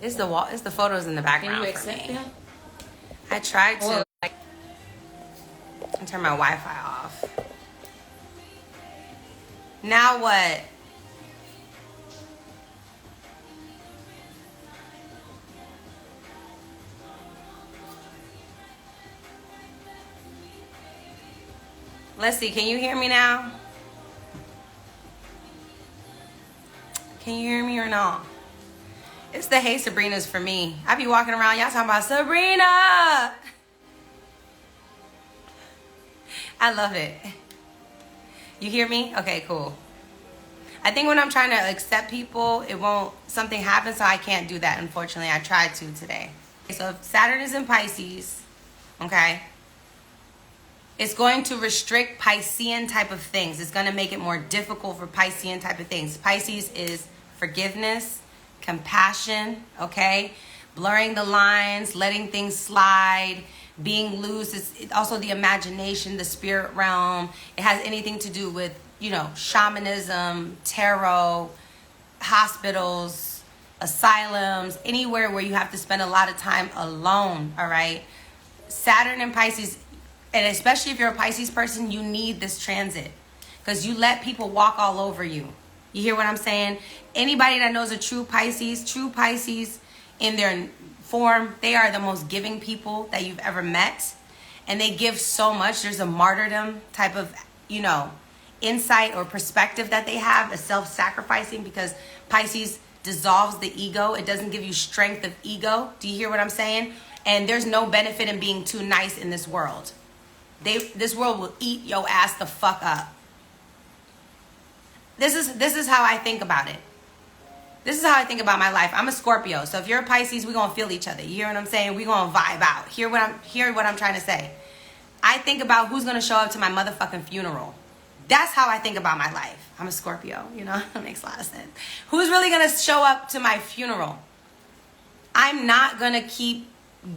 It's the wall. It's the photos in the background. Can you accept them? I tried to turn my Wi-Fi off. Now what? Let's see. Can you hear me now? Can you hear me or no? It's the Hey Sabrinas for me. I be walking around, y'all talking about Sabrina. I love it. You hear me? Okay, cool. I think when I'm trying to accept people, something happens, so I can't do that, unfortunately. I tried to today. So if Saturn is in Pisces, okay, it's going to restrict Piscean type of things. It's going to make it more difficult for Piscean type of things. Pisces is forgiveness, compassion, okay? Blurring the lines, letting things slide, being loose. It's also the imagination, the spirit realm. It has anything to do with, shamanism, tarot, hospitals, asylums, anywhere where you have to spend a lot of time alone, all right? Saturn and Pisces, and especially if you're a Pisces person, you need this transit because you let people walk all over you. You hear what I'm saying? Anybody that knows a true Pisces in their form, they are the most giving people that you've ever met. And they give so much. There's a martyrdom type of, insight or perspective that they have, a self-sacrificing, because Pisces dissolves the ego. It doesn't give you strength of ego. Do you hear what I'm saying? And there's no benefit in being too nice in this world. This world will eat your ass the fuck up. This is how I think about it. This is how I think about my life. I'm a Scorpio. So if you're a Pisces, we're going to feel each other. You hear what I'm saying? We're going to vibe out. Hear what I'm trying to say. I think about who's going to show up to my motherfucking funeral. That's how I think about my life. I'm a Scorpio, it makes a lot of sense. Who's really going to show up to my funeral? I'm not going to keep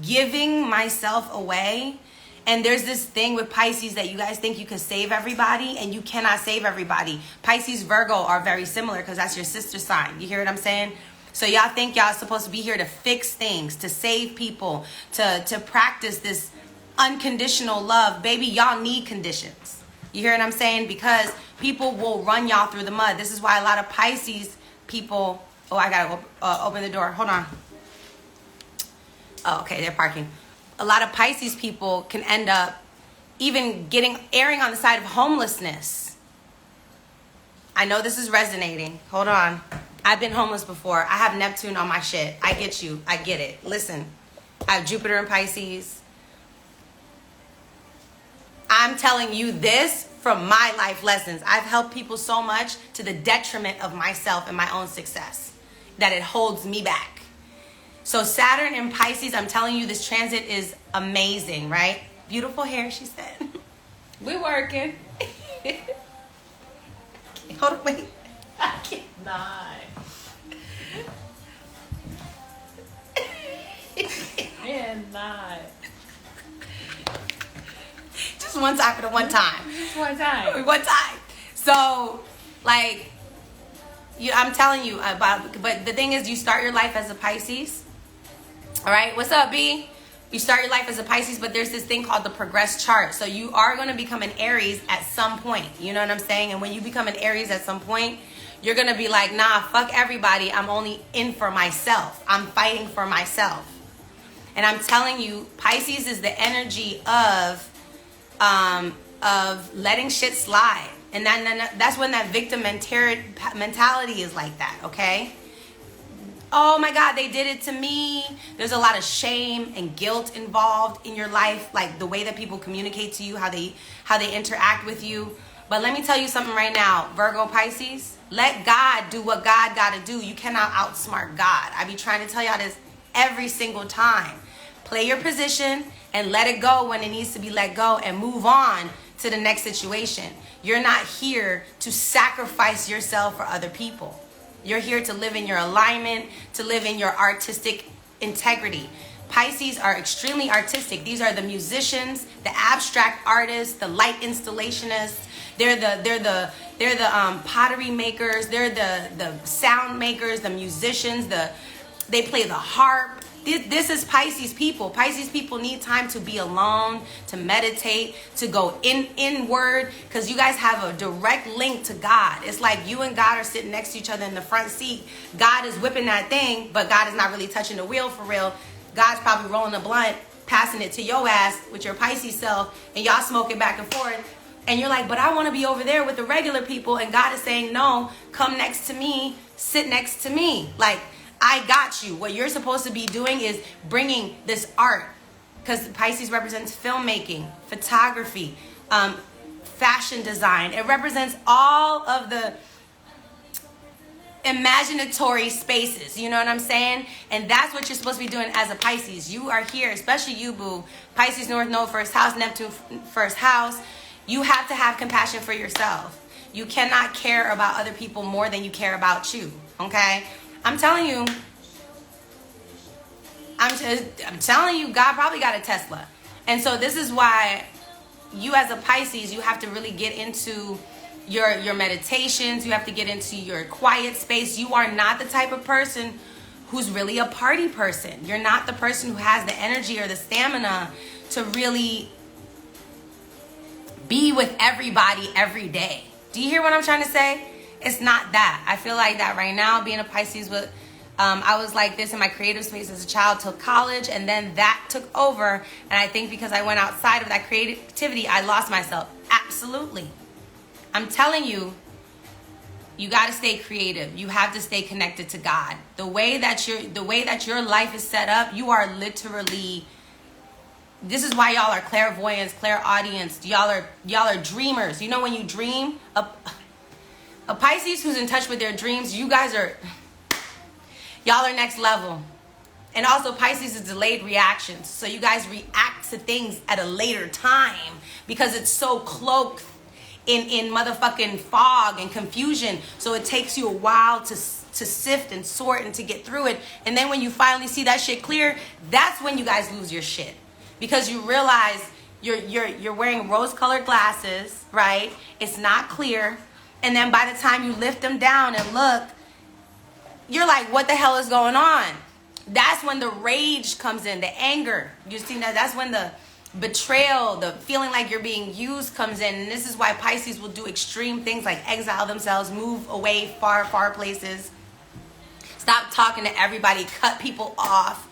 giving myself away. And there's this thing with Pisces that you guys think you can save everybody, and you cannot save everybody. Pisces, Virgo are very similar because that's your sister sign. You hear what I'm saying? So y'all think y'all supposed to be here to fix things, to save people, to practice this unconditional love. Baby, y'all need conditions. You hear what I'm saying? Because people will run y'all through the mud. This is why a lot of Pisces people... Oh, I got to open the door. Hold on. Oh, okay, they're parking. A lot of Pisces people can end up even erring on the side of homelessness. I know this is resonating. Hold on. I've been homeless before. I have Neptune on my shit. I get you. I get it. Listen, I have Jupiter in Pisces. I'm telling you this from my life lessons. I've helped people so much to the detriment of myself and my own success that it holds me back. So Saturn in Pisces, I'm telling you, this transit is amazing, right? Beautiful hair, she said. We working. Hold on, wait. I cannot. Cannot. Just one time for the one time. Just one time. One time. So, I'm telling you about, but the thing is, you start your life as a Pisces. All right, what's up, B? You start your life as a Pisces, but there's this thing called the progress chart. So you are going to become an Aries at some point. You know what I'm saying? And when you become an Aries at some point, you're going to be like, nah, fuck everybody. I'm only in for myself. I'm fighting for myself. And I'm telling you, Pisces is the energy of letting shit slide. And that's when that victim mentality is like that, okay? Oh my God, they did it to me. There's a lot of shame and guilt involved in your life, like the way that people communicate to you, how they interact with you. But let me tell you something right now, Virgo, Pisces, let God do what God got to do. You cannot outsmart God. I be trying to tell y'all this every single time. Play your position and let it go when it needs to be let go and move on to the next situation. You're not here to sacrifice yourself for other people. You're here to live in your alignment, to live in your artistic integrity. Pisces are extremely artistic. These are the musicians, the abstract artists, the light installationists. They're the pottery makers. They're the sound makers, the musicians, They play the harp. This is Pisces people. Pisces people need time to be alone, to meditate, to go inward, because you guys have a direct link to God. It's like you and God are sitting next to each other in the front seat. God is whipping that thing, but God is not really touching the wheel for real. God's probably rolling a blunt, passing it to your ass with your Pisces self, and y'all smoking back and forth. And you're like, but I want to be over there with the regular people. And God is saying, no, come next to me, sit next to me. Like, I got you. What you're supposed to be doing is bringing this art, because Pisces represents filmmaking, photography, fashion design. It represents all of the imaginatory spaces. You know what I'm saying? And that's what you're supposed to be doing as a Pisces. You are here, especially you, boo. Pisces, North Node, first house, Neptune, first house. You have to have compassion for yourself. You cannot care about other people more than you care about you. Okay? I'm telling you, I'm telling you, God probably got a Tesla. And so this is why you as a Pisces, you have to really get into your meditations. You have to get into your quiet space. You are not the type of person who's really a party person. You're not the person who has the energy or the stamina to really be with everybody every day. Do you hear what I'm trying to say? It's not that. I feel like that right now, being a Pisces, with I was like this in my creative space as a child till college, and then that took over. And I think because I went outside of that creativity, I lost myself. Absolutely. I'm telling you, you got to stay creative. You have to stay connected to God. The way that your life is set up, you are literally. This is why y'all are clairvoyants, clairaudience. Y'all are dreamers. You know when you dream, a Pisces who's in touch with their dreams, y'all are next level. And also Pisces is delayed reactions. So you guys react to things at a later time because it's so cloaked in motherfucking fog and confusion. So it takes you a while to sift and sort and to get through it. And then when you finally see that shit clear, that's when you guys lose your shit. Because you realize you're wearing rose-colored glasses, right? It's not clear. And then by the time you lift them down and look, you're like, what the hell is going on? That's when the rage comes in, the anger. You see that? That's when the betrayal, the feeling like you're being used comes in. And this is why Pisces will do extreme things like exile themselves, move away far, far places, stop talking to everybody, cut people off.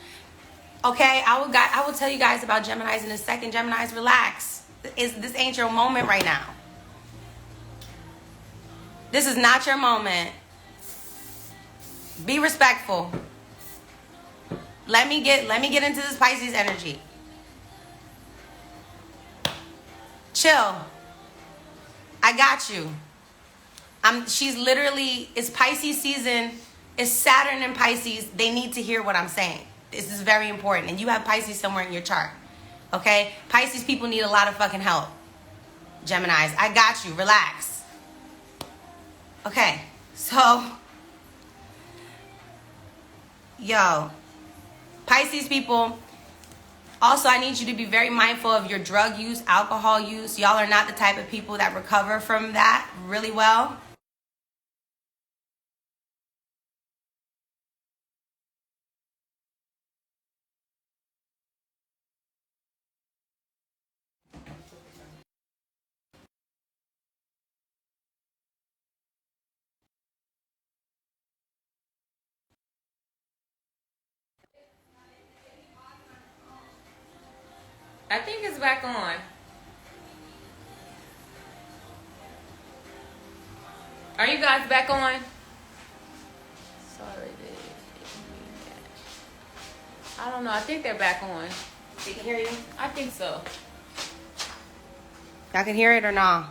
Okay, I will tell you guys about Geminis in a second. Geminis, relax. This ain't your moment right now. This is not your moment. Be respectful. Let me get into this Pisces energy. Chill. I got you. She's literally, it's Pisces season. It's Saturn and Pisces. They need to hear what I'm saying. This is very important. And you have Pisces somewhere in your chart. Okay? Pisces people need a lot of fucking help. Geminis, I got you. Relax. Okay. So, yo, Pisces people, also I need you to be very mindful of your drug use, alcohol use. Y'all are not the type of people that recover from that really well. I think it's back on. Are you guys back on? Sorry, I don't know. I think they're back on. They can hear you? I think so. Y'all can hear it or not?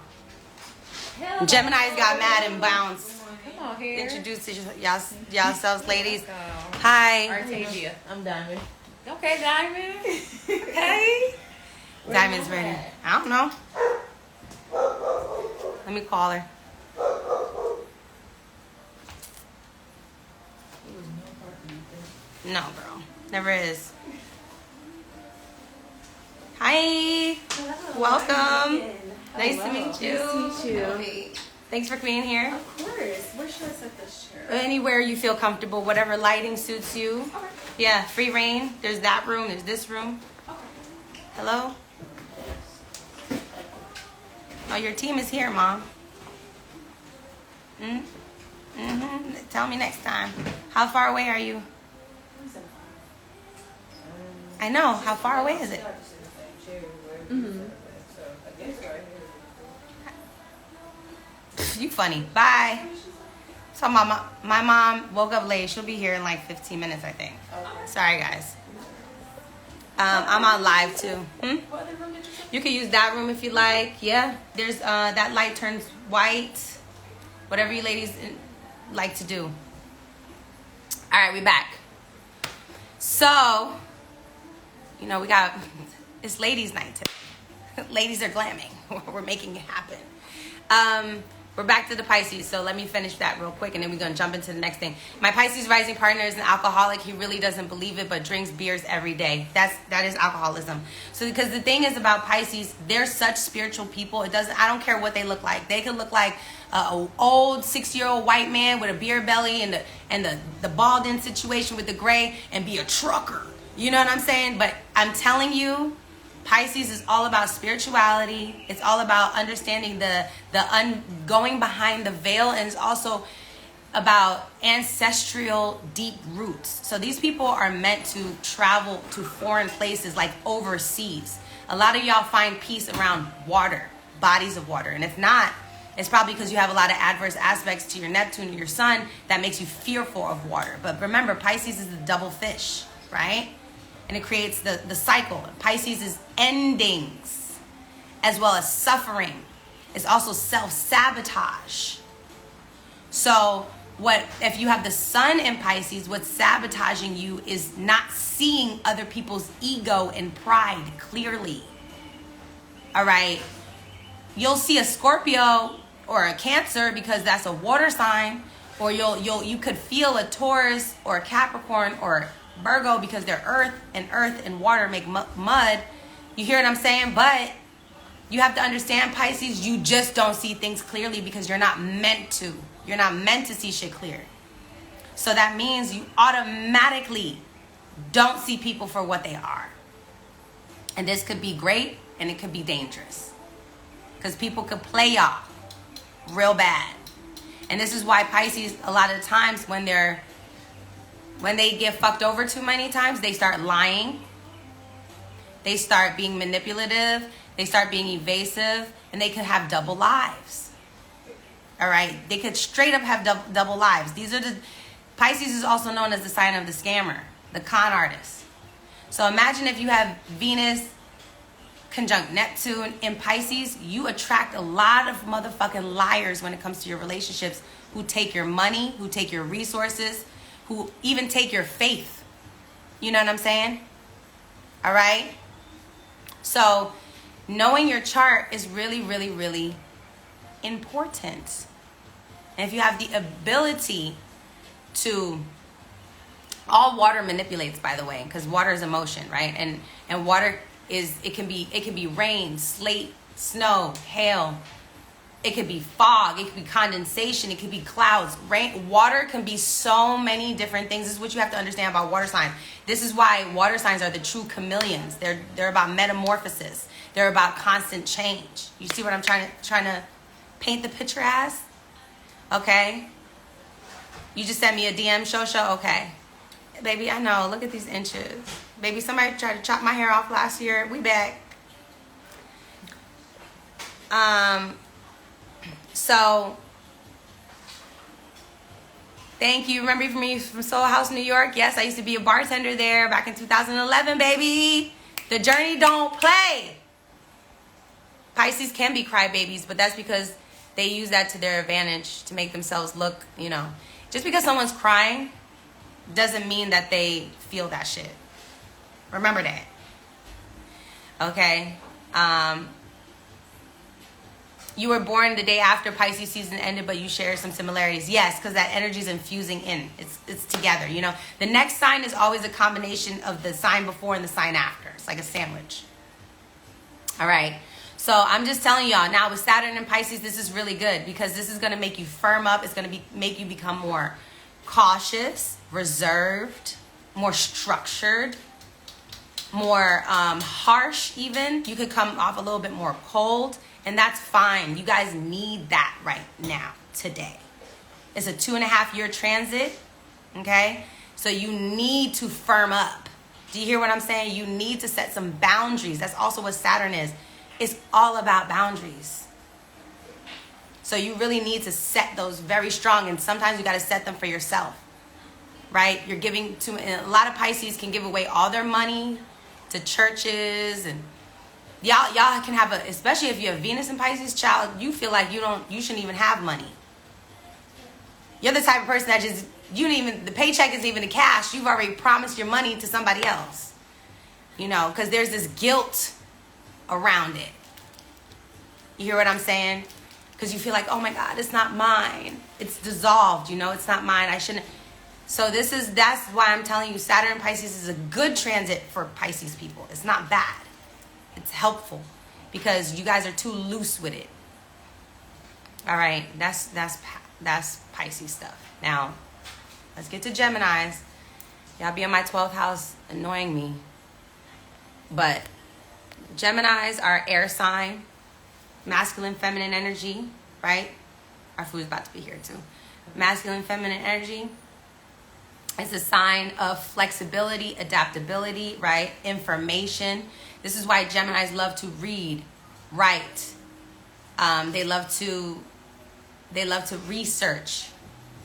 Hell Gemini's got mad and bounced. Come on here. Introduce yourselves, ladies. Hi. Artasia. I'm Diamond. Okay, Diamond. Hey. Diamond's ready. I don't know. Let me call her. No, girl. Never is. Hi. Hello. Welcome. Hello. Nice to meet you. Nice to meet you. Thanks for being here. Of course. Where's should I set this chair? Anywhere you feel comfortable, whatever lighting suits you. Okay. Yeah, free reign. There's that room, there's this room. Okay. Hello? Oh, your team is here, Mom. Tell me next time. How far away are you? I know. How far away is it? You funny. Bye. So my mom woke up late. She'll be here in like 15 minutes, I think. Sorry, guys. I'm on live too. What other room did you say? You can use that room if you like. Yeah, there's that light turns white. Whatever you ladies like to do. All right, we back. So, you know, we got it's ladies' night today. Ladies are glamming. We're making it happen. We're back to the Pisces, so let me finish that real quick, and then we're going to jump into the next thing. My Pisces rising partner is an alcoholic. He really doesn't believe it, but drinks beers every day. That is alcoholism. So because the thing is about Pisces, they're such spiritual people. I don't care what they look like. They could look like an old 6-year-old white man with a beer belly and the bald-in situation with the gray and be a trucker. You know what I'm saying? But I'm telling you, Pisces is all about spirituality. It's all about understanding going behind the veil, and it's also about ancestral deep roots. So these people are meant to travel to foreign places, like overseas. A lot of y'all find peace around water, bodies of water. And if not, it's probably because you have a lot of adverse aspects to your Neptune and your Sun that makes you fearful of water. But remember, Pisces is the double fish, right? And it creates the cycle. Pisces is endings as well as suffering. It's also self-sabotage. So if you have the Sun in Pisces, what's sabotaging you is not seeing other people's ego and pride clearly. All right. You'll see a Scorpio or a Cancer because that's a water sign, or you could feel a Taurus or a Capricorn or Virgo because they're earth and water make mud. You hear what I'm saying? But you have to understand, Pisces, you just don't see things clearly because you're not meant to. You're not meant to see shit clear. So that means you automatically don't see people for what they are. And this could be great and it could be dangerous. Because people could play y'all real bad. And this is why Pisces, a lot of times when they get fucked over too many times, they start lying. They start being manipulative. They start being evasive. And they could have double lives. All right? They could straight up have double lives. Pisces is also known as the sign of the scammer, the con artist. So imagine if you have Venus conjunct Neptune in Pisces, you attract a lot of motherfucking liars when it comes to your relationships, who take your money, who take your resources, who even take your faith. You know what I'm saying? All right? So knowing your chart is really, really, really important. And if you have the ability to, all water manipulates, by the way, because water is emotion, right? And water it can be rain, slate, snow, hail. It could be fog. It could be condensation. It could be clouds. Rain. Water can be so many different things. This is what you have to understand about water signs. This is why water signs are the true chameleons. They're about metamorphosis. They're about constant change. You see what I'm trying to paint the picture as? Okay. You just sent me a DM, Shosha. Okay. Baby, I know. Look at these inches. Baby, somebody tried to chop my hair off last year. We back. So, thank you. Remember me from Soul House, New York? Yes, I used to be a bartender there back in 2011, baby. The journey don't play. Pisces can be crybabies, but that's because they use that to their advantage to make themselves look, just because someone's crying doesn't mean that they feel that shit. Remember that. Okay. You were born the day after Pisces season ended, but you share some similarities. Yes, because that energy is infusing in. It's together, The next sign is always a combination of the sign before and the sign after. It's like a sandwich. All right. So I'm just telling y'all now with Saturn and Pisces, this is really good because this is going to make you firm up. It's going to make you become more cautious, reserved, more structured, more harsh even. You could come off a little bit more cold, and that's fine. You guys need that right now, today. It's a 2.5-year transit, okay? So you need to firm up. Do you hear what I'm saying? You need to set some boundaries. That's also what Saturn is. It's all about boundaries. So you really need to set those very strong, and sometimes you got to set them for yourself, right? You're giving to a lot of Pisces can give away all their money to churches, and y'all can have a, especially if you have Venus in Pisces, child, you feel like you shouldn't even have money. You're the type of person that just, the paycheck isn't even the cash. You've already promised your money to somebody else, because there's this guilt around it. You hear what I'm saying? Because you feel like, oh my God, it's not mine. It's dissolved, it's not mine. I shouldn't. So that's why I'm telling you, Saturn and Pisces is a good transit for Pisces people. It's not bad. It's helpful because you guys are too loose with it. All right, that's Pisces stuff. Now, let's get to Geminis. Y'all be in my 12th house annoying me. But Geminis are air sign, masculine, feminine energy, right? Our food's about to be here too. Masculine, feminine energy. It's a sign of flexibility, adaptability, right? Information. This is why Geminis love to read, write. They love to research.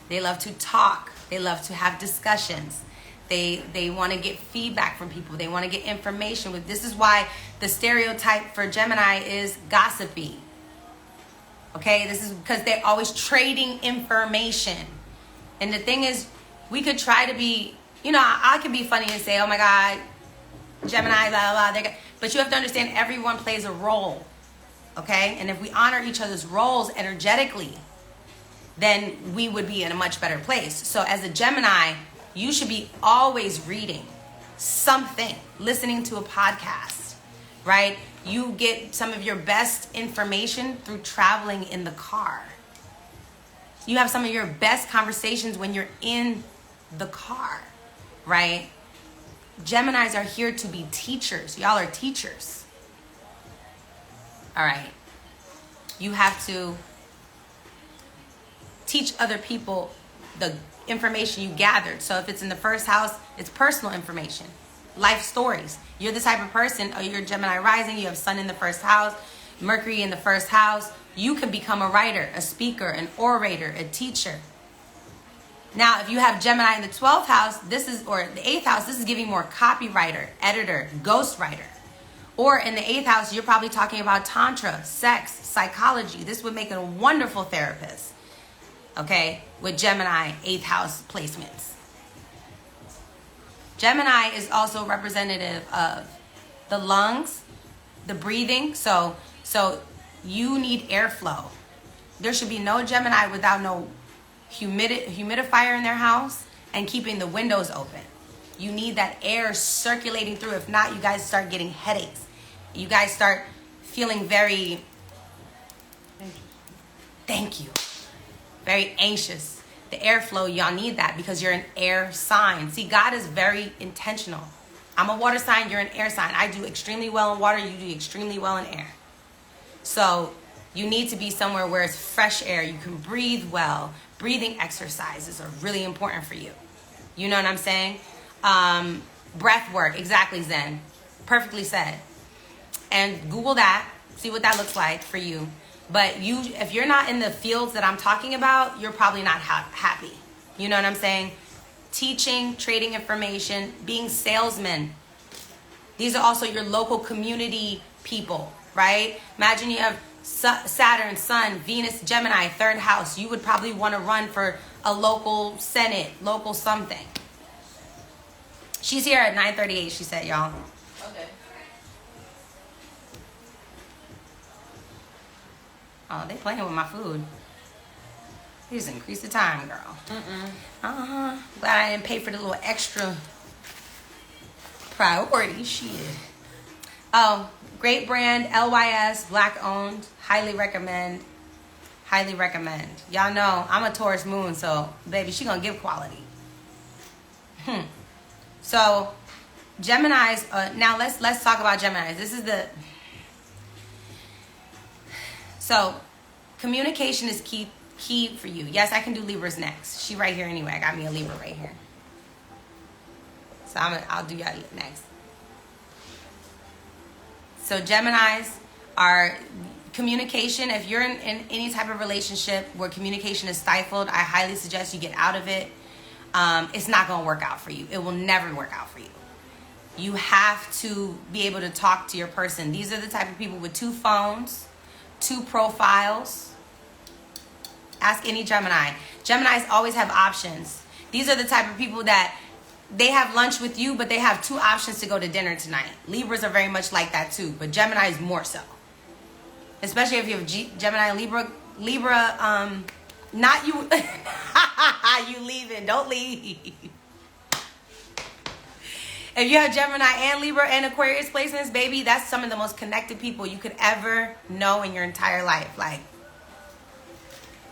They love to talk. They love to have discussions. They want to get feedback from people. They want to get information. This is why the stereotype for Gemini is gossipy. Okay, this is because they're always trading information. And the thing is, we could try to be, I could be funny and say, oh my God, Gemini, blah, blah, blah. But you have to understand everyone plays a role. Okay, and if we honor each other's roles energetically, then we would be in a much better place. So as a Gemini, you should be always reading something, listening to a podcast, right? You get some of your best information through traveling in the car. You have some of your best conversations when you're in the car, right? Geminis are here to be teachers. Y'all are teachers. All right. You have to teach other people the information you gathered. So if it's in the first house, it's personal information, life stories. You're the type of person, you're Gemini rising, you have Sun in the first house, Mercury in the first house. You can become a writer, a speaker, an orator, a teacher. Now, if you have Gemini in the 12th house, or the 8th house, this is giving more copywriter, editor, ghostwriter. Or in the 8th house, you're probably talking about tantra, sex, psychology. This would make a wonderful therapist. Okay, with Gemini 8th house placements. Gemini is also representative of the lungs, the breathing. So you need airflow. There should be no Gemini without no humidifier in their house and keeping the windows open. You need that air circulating through. If not, you guys start getting headaches. You guys start feeling very, thank you, very anxious. The airflow, y'all need that because you're an air sign. See, God is very intentional. I'm a water sign, you're an air sign. I do extremely well in water, you do extremely well in air. So you need to be somewhere where it's fresh air. You can breathe well. Breathing exercises are really important for you. You know what I'm saying? Breath work, exactly, Zen. Perfectly said. And Google that, see what that looks like for you. But if you're not in the fields that I'm talking about, you're probably not happy. You know what I'm saying? Teaching, trading information, being salesmen. These are also your local community people, right? Imagine you have Saturn, Sun, Venus, Gemini, 3rd house. You would probably want to run for a local senate, local something. She's here at 9:38, she said, y'all. Okay. Oh, they playing with my food. They just increase the time, girl. Glad I didn't pay for the little extra priority shit. Oh, great brand, LYS, black owned. Highly recommend. Highly recommend. Y'all know I'm a Taurus moon, so baby, she gonna give quality. So, Geminis. Now let's talk about Geminis. This is the. So, communication is key for you. Yes, I can do Libras next. She right here anyway. I got me a Libra right here. So I'll do y'all next. So Geminis are communication. If you're in any type of relationship where communication is stifled, I highly suggest you get out of it. It's not going to work out for you. It will never work out for you. You have to be able to talk to your person. These are the type of people with 2 phones, 2 profiles. Ask any Gemini. Geminis always have options. These are the type of people that they have lunch with you, but they have 2 options to go to dinner tonight. Libras are very much like that too, but Gemini is more so. Especially if you have Gemini, Libra, not you. You leaving? Don't leave. If you have Gemini and Libra and Aquarius placements, baby, that's some of the most connected people you could ever know in your entire life. Like,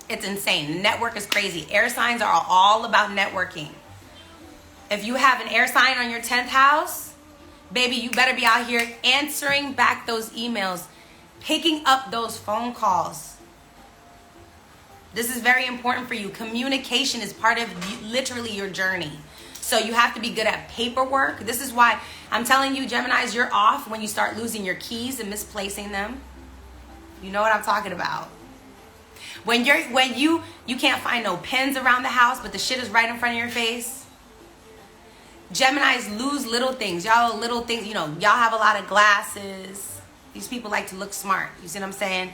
it's insane. The network is crazy. Air signs are all about networking. If you have an air sign on your 10th house, baby, you better be out here answering back those emails, picking up those phone calls. This is very important for you. Communication is part of literally your journey. So you have to be good at paperwork. This is why I'm telling you, Geminis, you're off when you start losing your keys and misplacing them. You know what I'm talking about. When you can't find no pens around the house, but the shit is right in front of your face. Geminis lose little things. Y'all little things, y'all have a lot of glasses. These people like to look smart. You see what I'm saying?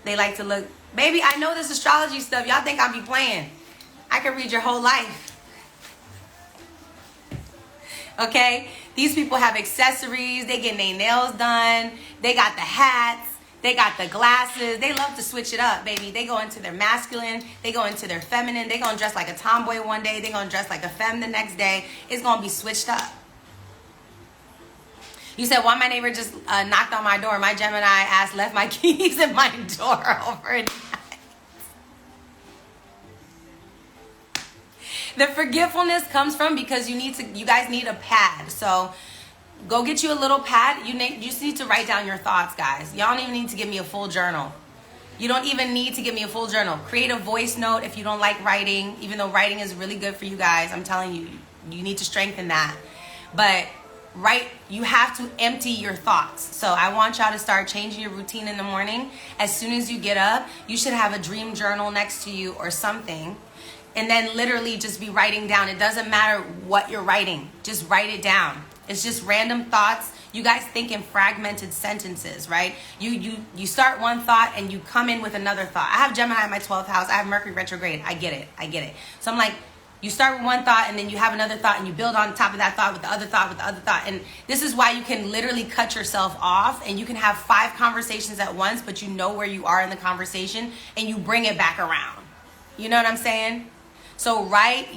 They like to look. Baby, I know this astrology stuff. Y'all think I be playing. I can read your whole life. Okay? These people have accessories. They get their nails done. They got the hats. They got the glasses. They love to switch it up, baby. They go into their masculine. They go into their feminine. They gonna dress like a tomboy one day. They gonna dress like a femme the next day. It's gonna be switched up. You said, why my neighbor just knocked on my door? My Gemini ass left my keys in my door overnight. The forgetfulness comes from because you guys need a pad. So go get you a little pad. You just need to write down your thoughts, guys. Y'all don't even need to give me a full journal. You don't even need to give me a full journal. Create a voice note if you don't like writing, even though writing is really good for you guys. I'm telling you, you need to strengthen that. But you have to empty your thoughts. So I want y'all to start changing your routine in the morning. As soon as you get up, you should have a dream journal next to you or something. And then literally just be writing down. It doesn't matter what you're writing. Just write it down. It's just random thoughts. You guys think in fragmented sentences, right? You start one thought and you come in with another thought. I have Gemini in my 12th house. I have Mercury retrograde. I get it. So I'm like, you start with one thought and then you have another thought and you build on top of that thought with the other thought with the other thought. And this is why you can literally cut yourself off and you can have 5 conversations at once, but you know where you are in the conversation and you bring it back around. You know what I'm saying? So write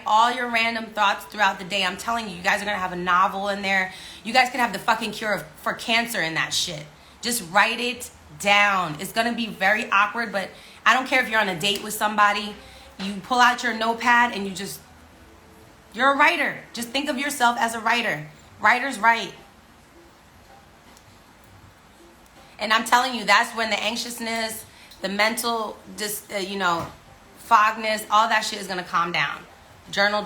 all your random thoughts throughout the day. I'm telling you, you guys are going to have a novel in there. You guys can have the fucking cure for cancer in that shit. Just write it down. It's going to be very awkward, but I don't care if you're on a date with somebody. You pull out your notepad and you're a writer. Just think of yourself as a writer. Writers write. And I'm telling you, that's when the anxiousness, the mental, fogness, all that shit is going to calm down. Journal.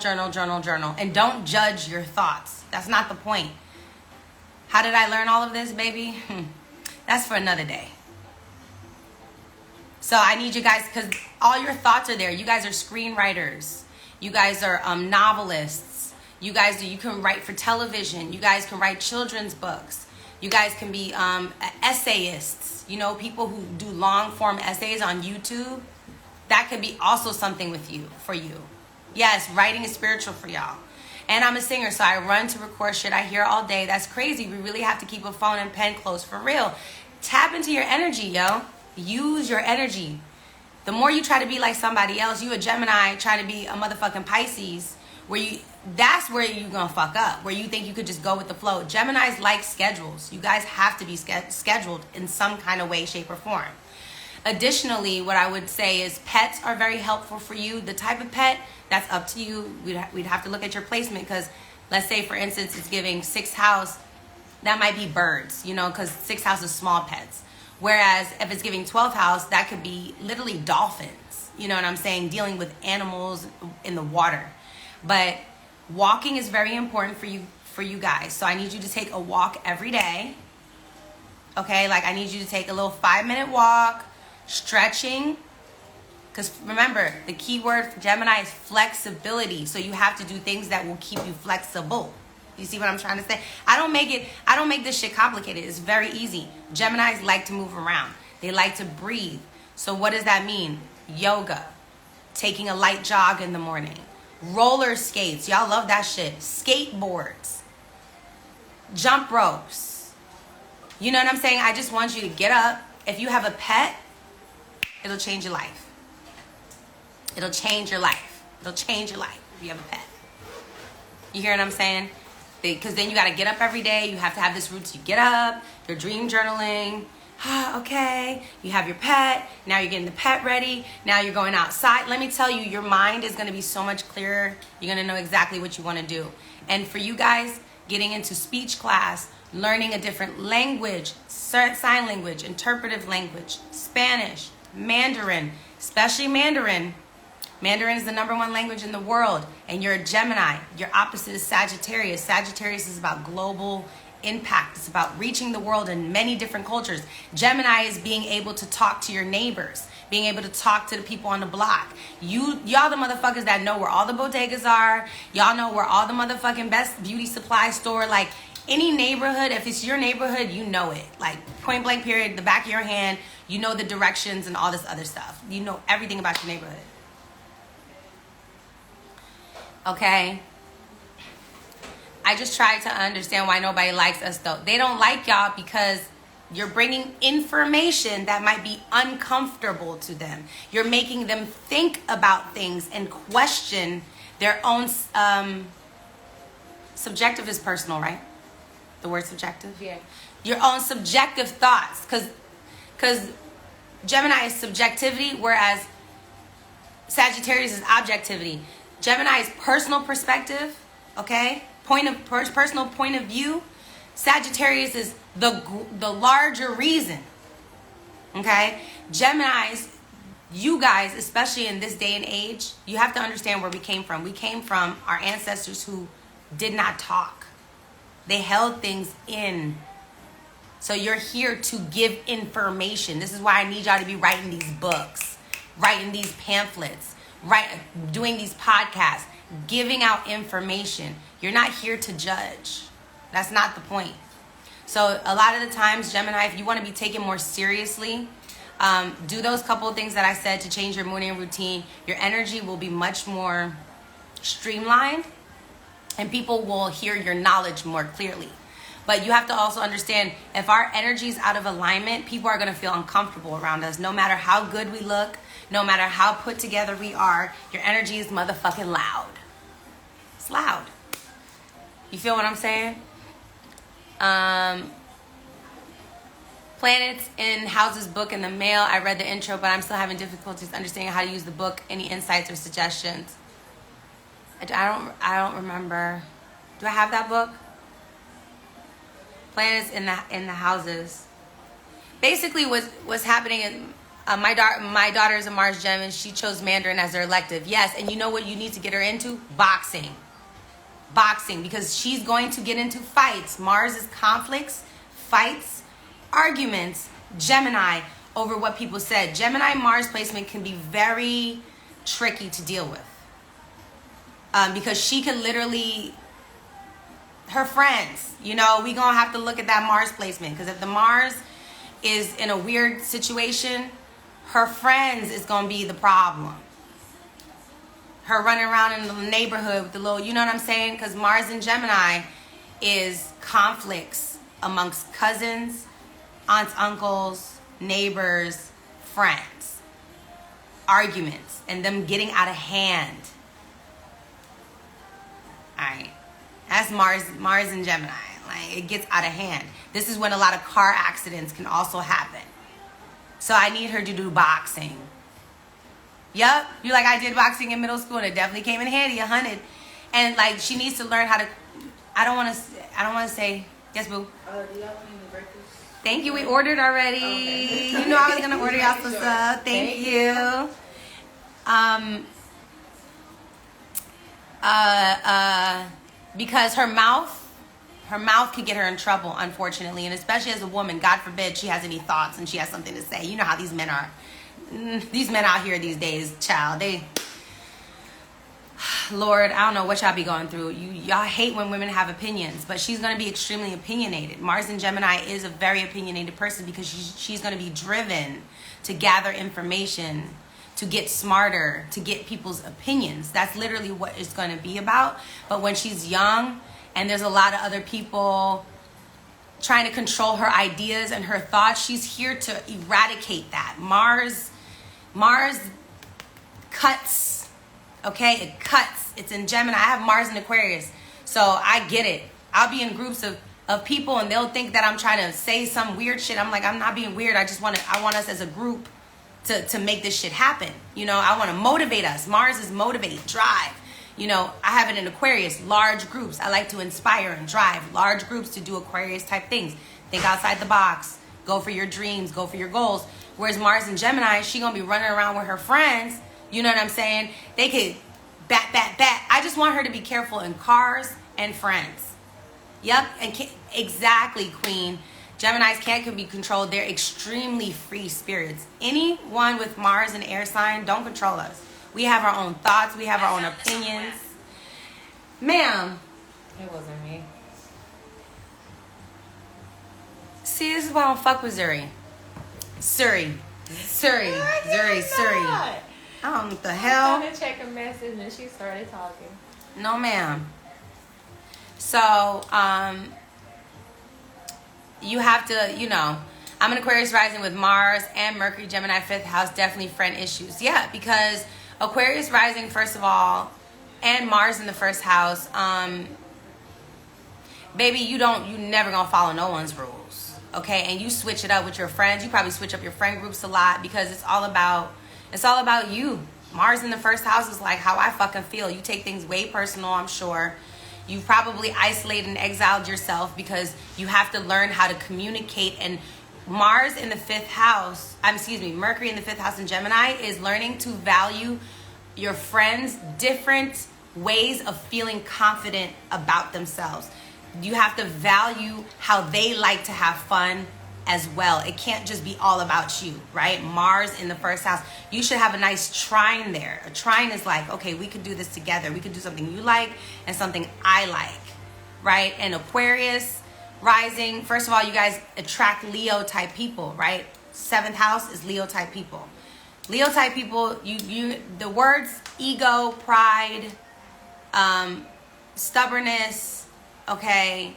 And don't judge your thoughts. That's not the point. How did I learn all of this, baby? That's for another day. So I need you guys, because all your thoughts are there. You guys are screenwriters. You guys are novelists. You can write for television. You guys can write children's books. You guys can be essayists. People who do long form essays on YouTube. That could be also something for you. Yes, writing is spiritual for y'all. And I'm a singer, so I run to record shit I hear all day. That's crazy. We really have to keep a phone and pen close for real. Tap into your energy, yo. Use your energy. The more you try to be like somebody else, you a Gemini trying to be a motherfucking Pisces, where that's where you're gonna fuck up, where you think you could just go with the flow. Geminis like schedules. You guys have to be scheduled in some kind of way, shape, or form. Additionally, what I would say is pets are very helpful for you. The type of pet, that's up to you. We'd have to look at your placement, because let's say, for instance, it's giving 6th house, that might be birds, you know, because 6th house is small pets. Whereas if it's giving 12th house, that could be literally dolphins. You know what I'm saying? Dealing with animals in the water. But walking is very important for you guys. So I need you to take a walk every day. Okay, like I need you to take a little 5-minute walk, stretching. Because remember, the key word for Gemini is flexibility. So you have to do things that will keep you flexible. You see what I'm trying to say? I don't make this shit complicated. It's very easy. Geminis like to move around. They like to breathe. So what does that mean? Yoga, taking a light jog in the morning, roller skates. Y'all love that shit. Skateboards, jump ropes. You know what I'm saying? I just want you to get up. If you have a pet, it'll change your life. It'll change your life. It'll change your life if you have a pet. You hear what I'm saying? Because then you got to get up every day. You have to have this routine. You get up, you're dream journaling. Okay, you have your pet. Now you're getting the pet ready. Now you're going outside. Let me tell you, your mind is going to be so much clearer. You're going to know exactly what you want to do. And for you guys, getting into speech class, learning a different language, sign language, interpretive language, Spanish, Mandarin, especially Mandarin. Mandarin is the #1 language in the world, and you're a Gemini. Your opposite is Sagittarius. Sagittarius is about global impact. It's about reaching the world in many different cultures. Gemini is being able to talk to your neighbors, being able to talk to the people on the block. Y'all the motherfuckers that know where all the bodegas are. Y'all know where all the motherfucking best beauty supply store, like any neighborhood, if it's your neighborhood, you know it. Like point blank period, the back of your hand, you know the directions and all this other stuff. You know everything about your neighborhood. Okay, I just try to understand why nobody likes us though. They don't like y'all because you're bringing information that might be uncomfortable to them. You're making them think about things and question their own subjective is personal, right? The word subjective? Yeah. Your own subjective thoughts, because Gemini is subjectivity, whereas Sagittarius is objectivity. Gemini is personal perspective, okay? Personal point of view. Sagittarius is the larger reason, okay? Geminis, you guys, especially in this day and age, you have to understand where we came from. We came from our ancestors who did not talk. They held things in. So you're here to give information. This is why I need y'all to be writing these books, writing these pamphlets, doing these podcasts, giving out information. You're not here to judge. That's not the point. So a lot of the times, Gemini, if you want to be taken more seriously, do those couple of things that I said to change your morning routine. Your energy will be much more streamlined, and people will hear your knowledge more clearly. But you have to also understand, if our energy is out of alignment, people are going to feel uncomfortable around us. No matter how good we look, no matter how put together we are, your energy is motherfucking loud. It's loud. You feel what I'm saying? Planets in House's book in the mail. I read the intro, but I'm still having difficulties understanding how to use the book. Any insights or suggestions? I don't remember. Do I have that book? Planets in the houses. Basically, what's happening is my daughter is a Mars Gem, and she chose Mandarin as her elective. Yes, and you know what you need to get her into? Boxing, because she's going to get into fights. Mars is conflicts, fights, arguments. Gemini, over what people said. Gemini Mars placement can be very tricky to deal with, because she can literally, her friends, we gonna have to look at that Mars placement, because if the Mars is in a weird situation, her friends is gonna be the problem. Her running around in the neighborhood with the little, you know what I'm saying? Because Mars in Gemini is conflicts amongst cousins, aunts, uncles, neighbors, friends, arguments, and them getting out of hand. right. That's Mars and Gemini. Like, it gets out of hand. This is when a lot of car accidents can also happen. So I need her to do boxing. Yup. You like, I did boxing in middle school and it definitely came in handy, 100. And like, she needs to learn how to, I don't want to say, yes, boo. Do y'all want any breakfast? Thank you. We ordered already. Okay. You know I was going to order y'all some stuff. Thank you. Because her mouth could get her in trouble, unfortunately, and especially as a woman, God forbid she has any thoughts and she has something to say. You know how these men are. These men out here these days, child, Lord, I don't know what y'all be going through. Y'all hate when women have opinions, but she's going to be extremely opinionated. Mars in Gemini is a very opinionated person because she's going to be driven to gather information, to get smarter, to get people's opinions. That's literally what it's going to be about. But when she's young and there's a lot of other people trying to control her ideas and her thoughts, she's here to eradicate that. Mars cuts, okay? It cuts. It's in Gemini. I have Mars in Aquarius, so I get it. I'll be in groups of people and they'll think that I'm trying to say some weird shit. I'm like, I'm not being weird. I want us as a group to make this shit happen. You know, I want to motivate us. Mars is motivate, drive. You know, I have it in Aquarius, large groups. I like to inspire and drive large groups to do Aquarius type things. Think outside the box. Go for your dreams. Go for your goals. Whereas Mars in Gemini, she going to be running around with her friends. You know what I'm saying? They could bat. I just want her to be careful in cars and friends. Yep. And exactly, Queen. Geminis can't be controlled. They're extremely free spirits. Anyone with Mars and air sign, don't control us. We have our own thoughts. We have our own opinions. Ma'am. It wasn't me. See, this is why I don't fuck with Zuri. Suri. I don't know what the hell. I was trying to check a message and she started talking. No, ma'am. So, you have to, you know, I'm an Aquarius rising with Mars and Mercury, Gemini, 5th house, definitely friend issues. Yeah, because Aquarius rising, first of all, and Mars in the 1st house, baby, you never gonna follow no one's rules, okay? And you switch it up with your friends. You probably switch up your friend groups a lot because it's all about you. Mars in the 1st house is like how I fucking feel. You take things way personal, I'm sure. You probably isolated and exiled yourself because you have to learn how to communicate. And Mars in the 5th house, Mercury in the 5th house in Gemini is learning to value your friends' different ways of feeling confident about themselves. You have to value how they like to have fun as well. It can't just be all about you, right? Mars in the 1st house. You should have a nice trine there. A trine is like, okay, we could do this together. We could do something you like and something I like, right? And Aquarius rising, first of all, you guys attract Leo type people, right? 7th house is Leo type people. Leo type people, the words ego, pride, stubbornness, okay,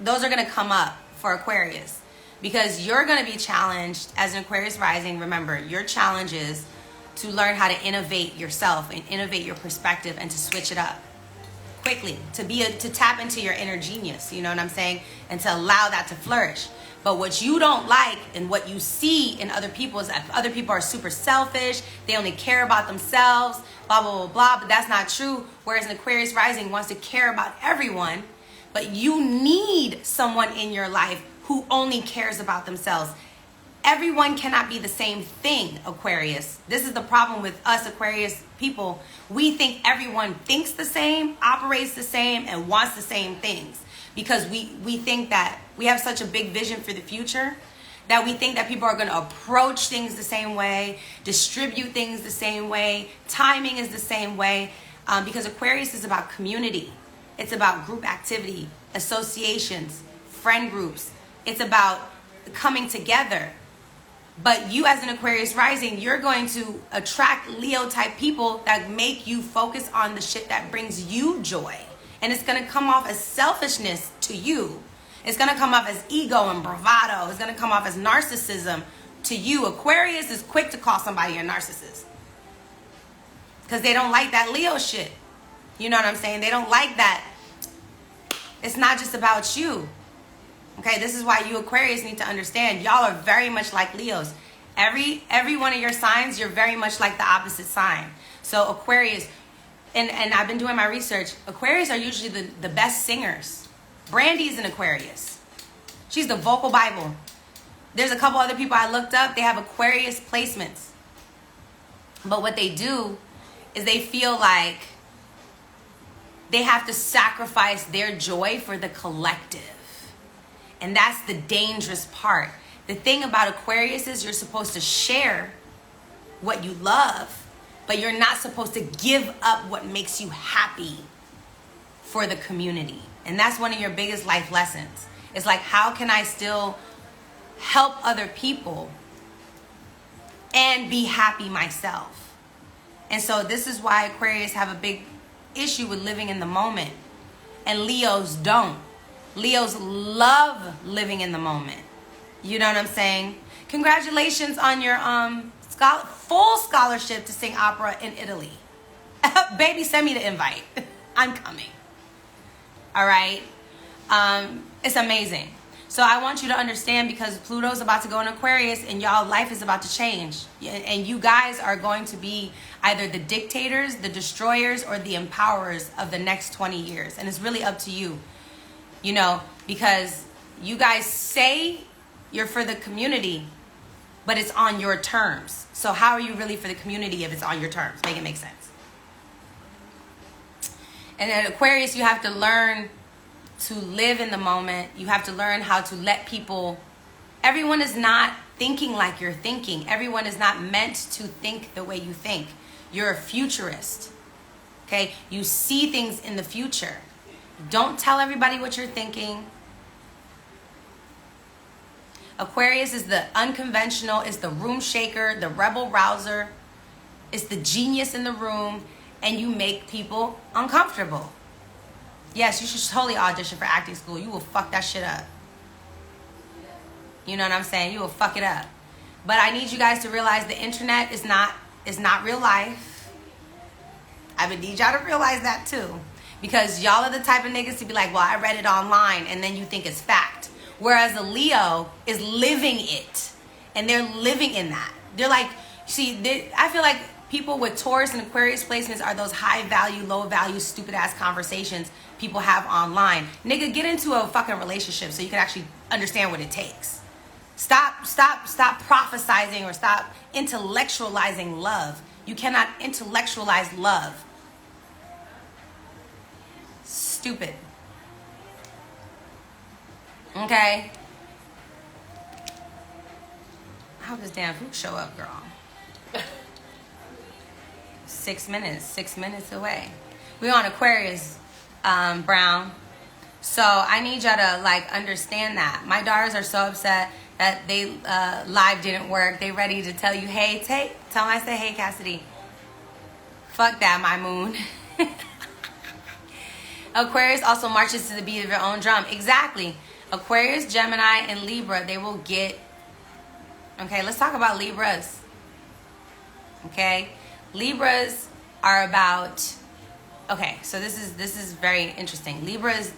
those are going to come up for Aquarius because you're going to be challenged as an Aquarius rising. Remember, your challenge is to learn how to innovate yourself and innovate your perspective and to switch it up quickly, to tap into your inner genius, you know what I'm saying, and to allow that to flourish. But what you don't like and what you see in other people is that other people are super selfish. They only care about themselves, blah, blah, blah, blah. But that's not true. Whereas an Aquarius rising wants to care about everyone. But you need someone in your life who only cares about themselves. Everyone cannot be the same thing, Aquarius. This is the problem with us Aquarius people. We think everyone thinks the same, operates the same, and wants the same things. Because we think that we have such a big vision for the future that we think that people are going to approach things the same way, distribute things the same way, timing is the same way, because Aquarius is about community. It's about group activity, associations, friend groups. It's about coming together. But you as an Aquarius rising, you're going to attract Leo type people that make you focus on the shit that brings you joy. And it's going to come off as selfishness to you. It's going to come off as ego and bravado. It's going to come off as narcissism to you. Aquarius is quick to call somebody a narcissist because they don't like that Leo shit. You know what I'm saying? They don't like that. It's not just about you. Okay, this is why you Aquarius need to understand. Y'all are very much like Leos. Every one of your signs, you're very much like the opposite sign. So Aquarius, and I've been doing my research, Aquarius are usually the best singers. Brandy's an Aquarius. She's the vocal Bible. There's a couple other people I looked up. They have Aquarius placements. But what they do is they feel like they have to sacrifice their joy for the collective. And that's the dangerous part. The thing about Aquarius is you're supposed to share what you love, but you're not supposed to give up what makes you happy for the community. And that's one of your biggest life lessons. It's like, how can I still help other people and be happy myself? And so this is why Aquarius have a big issue with living in the moment. And Leos don't. Leos love living in the moment. You know what I'm saying? Congratulations on your full scholarship to sing opera in Italy. Baby, send me the invite. I'm coming. All right? It's amazing. So I want you to understand, because Pluto's about to go in Aquarius and y'all life is about to change. And you guys are going to be either the dictators, the destroyers, or the empowerers of the next 20 years. And it's really up to you. You know, because you guys say you're for the community, but it's on your terms. So how are you really for the community if it's on your terms? Make it make sense. And at Aquarius, you have to learn to live in the moment. You have to learn how to let people... Everyone is not thinking like you're thinking. Everyone is not meant to think the way you think. You're a futurist. Okay? You see things in the future. Don't tell everybody what you're thinking. Aquarius is the unconventional, is the room shaker, the rebel rouser. It's the genius in the room, and you make people uncomfortable. Yes, you should totally audition for acting school. You will fuck that shit up. You know what I'm saying? You will fuck it up. But I need you guys to realize the internet is not real life. I would need y'all to realize that too. Because y'all are the type of niggas to be like, well, I read it online, and then you think it's fact. Whereas a Leo is living it, and they're living in that. They're like, I feel like people with Taurus and Aquarius placements are those high value, low value, stupid ass conversations people have online. Nigga, get into a fucking relationship so you can actually understand what it takes. Stop prophesizing or stop intellectualizing love. You cannot intellectualize love. Stupid. Okay? I hope this damn food show up, girl. 6 minutes away. We're on Aquarius, Brown. So I need y'all to like understand that. My daughters are so upset that they live didn't work. They ready to tell you, hey, tell them I say, hey, Cassidy. Fuck that, my moon. Aquarius also marches to the beat of your own drum. Exactly. Aquarius, Gemini, and Libra, they will get... Okay, let's talk about Libras. Okay? Libras are about... Okay, so this is very interesting. Libra is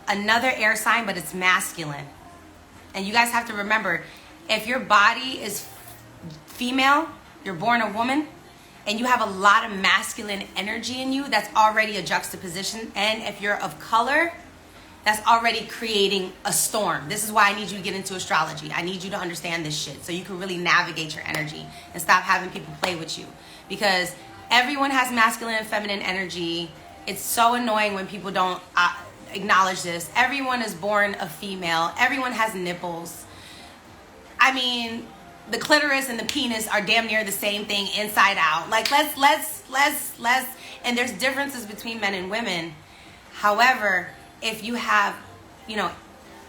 another air sign, but it's masculine. And you guys have to remember, if your body is female, you're born a woman, and you have a lot of masculine energy in you, that's already a juxtaposition. And if you're of color, that's already creating a storm. This is why I need you to get into astrology. I need you to understand this shit so you can really navigate your energy and stop having people play with you. Because everyone has masculine and feminine energy. It's so annoying when people don't acknowledge this. Everyone is born a female. Everyone has nipples. I mean, the clitoris and the penis are damn near the same thing inside out. Like, let's, and there's differences between men and women. However, if you have,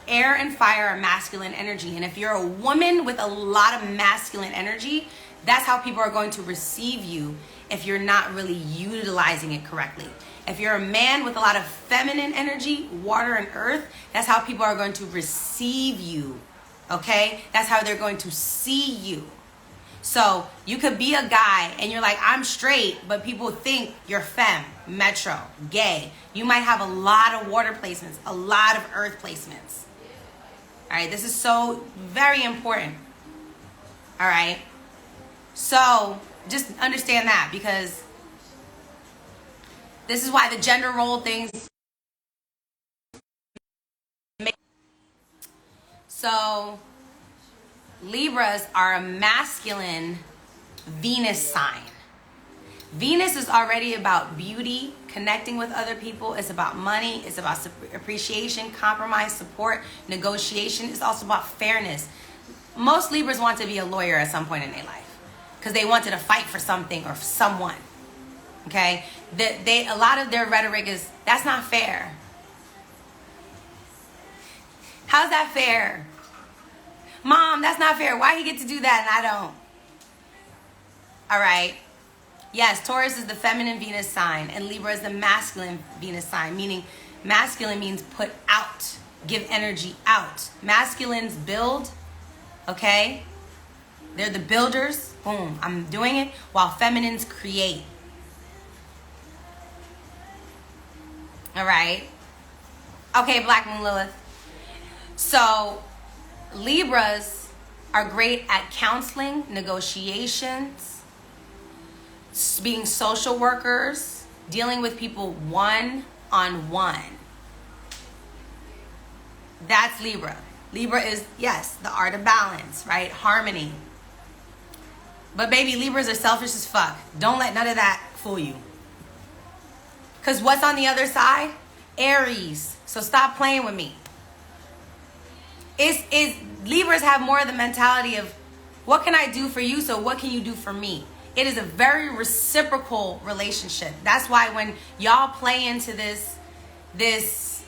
air and fire are masculine energy. And if you're a woman with a lot of masculine energy, that's how people are going to receive you if you're not really utilizing it correctly. If you're a man with a lot of feminine energy, water and earth, that's how people are going to receive you. Okay? That's how they're going to see you. So you could be a guy and you're like, I'm straight, but people think you're femme, metro, gay. You might have a lot of water placements, a lot of earth placements. All right, this is so very important. All right. So just understand that, because this is why the gender role things. So Libras are a masculine Venus sign. Venus is already about beauty, connecting with other people. It's about money. It's about appreciation, compromise, support, negotiation. It's also about fairness. Most Libras want to be a lawyer at some point in their life because they wanted to fight for something or someone. Okay? A lot of their rhetoric is, that's not fair. How's that fair? Mom, that's not fair. Why he get to do that and I don't? All right. Yes, Taurus is the feminine Venus sign and Libra is the masculine Venus sign, meaning masculine means put out, give energy out. Masculines build, okay? They're the builders. Boom, I'm doing it. While feminines create. All right. Okay, Black Moon Lilith. So Libras are great at counseling, negotiations, being social workers, dealing with people one-on-one. That's Libra. Libra is, yes, the art of balance, right? Harmony. But baby, Libras are selfish as fuck. Don't let none of that fool you. Because what's on the other side? Aries. So stop playing with me. Libras have more of the mentality of, what can I do for you, so what can you do for me? It is a very reciprocal relationship. That's why when y'all play into this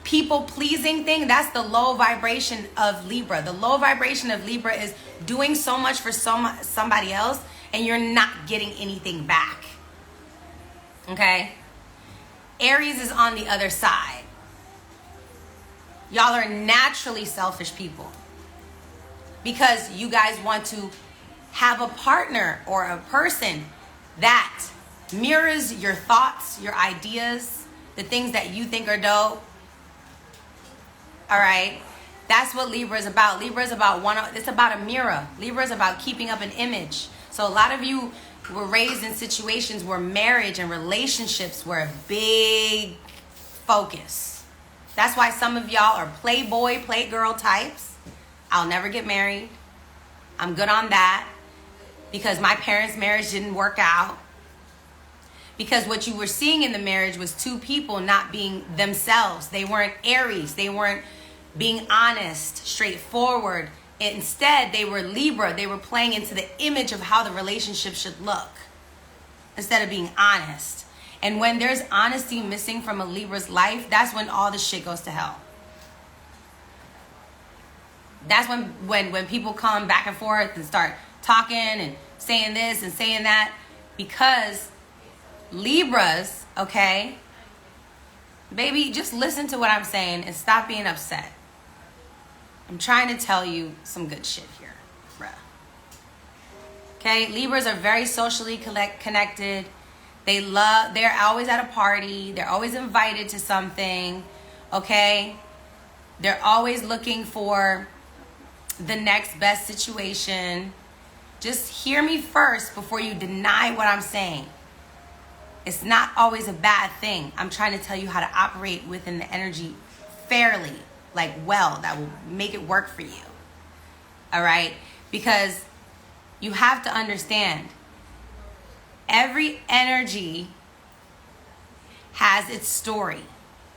people-pleasing thing, that's the low vibration of Libra. The low vibration of Libra is doing so much for somebody else and you're not getting anything back. Okay? Aries is on the other side. Y'all are naturally selfish people because you guys want to have a partner or a person that mirrors your thoughts, your ideas, the things that you think are dope. All right? That's what Libra is about. Libra is about it's about a mirror. Libra is about keeping up an image. So a lot of you were raised in situations where marriage and relationships were a big focus. That's why some of y'all are playboy, playgirl types. I'll never get married. I'm good on that. Because my parents' marriage didn't work out. Because what you were seeing in the marriage was two people not being themselves. They weren't Aries. They weren't being honest, straightforward. Instead, they were Libra. They were playing into the image of how the relationship should look instead of being honest. And when there's honesty missing from a Libra's life, that's when all the shit goes to hell. That's when people come back and forth and start talking and saying this and saying that. Because Libras, okay, baby, just listen to what I'm saying and stop being upset. I'm trying to tell you some good shit here, bruh. Okay, Libras are very socially connected. They're always at a party. They're always invited to something, okay? They're always looking for the next best situation. Just hear me first before you deny what I'm saying. It's not always a bad thing. I'm trying to tell you how to operate within the energy fairly, like well, that will make it work for you. All right? Because you have to understand, every energy has its story.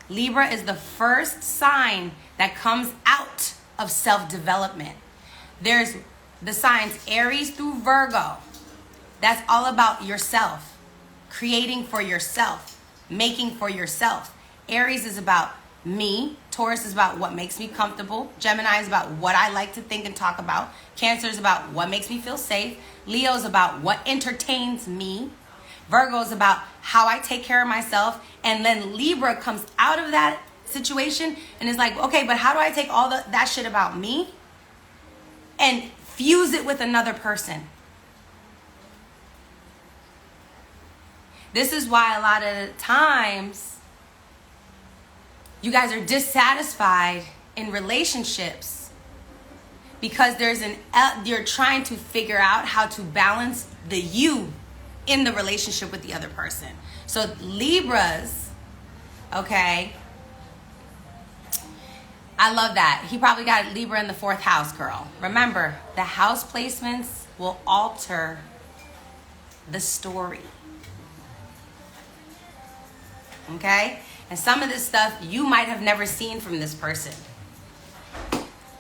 Libra is the first sign that comes out of self-development. There's the signs Aries through Virgo. That's all about yourself. Creating for yourself. Making for yourself. Aries is about me. Taurus is about what makes me comfortable. Gemini is about what I like to think and talk about. Cancer is about what makes me feel safe. Leo is about what entertains me. Virgo is about how I take care of myself. And then Libra comes out of that situation and is like, okay, but how do I take all that shit about me and fuse it with another person. This is why a lot of times you guys are dissatisfied in relationships because you're trying to figure out how to balance the you in the relationship with the other person. So Libras, okay, I love that. He probably got Libra in the 4th house, girl. Remember, the house placements will alter the story. Okay? And some of this stuff you might have never seen from this person.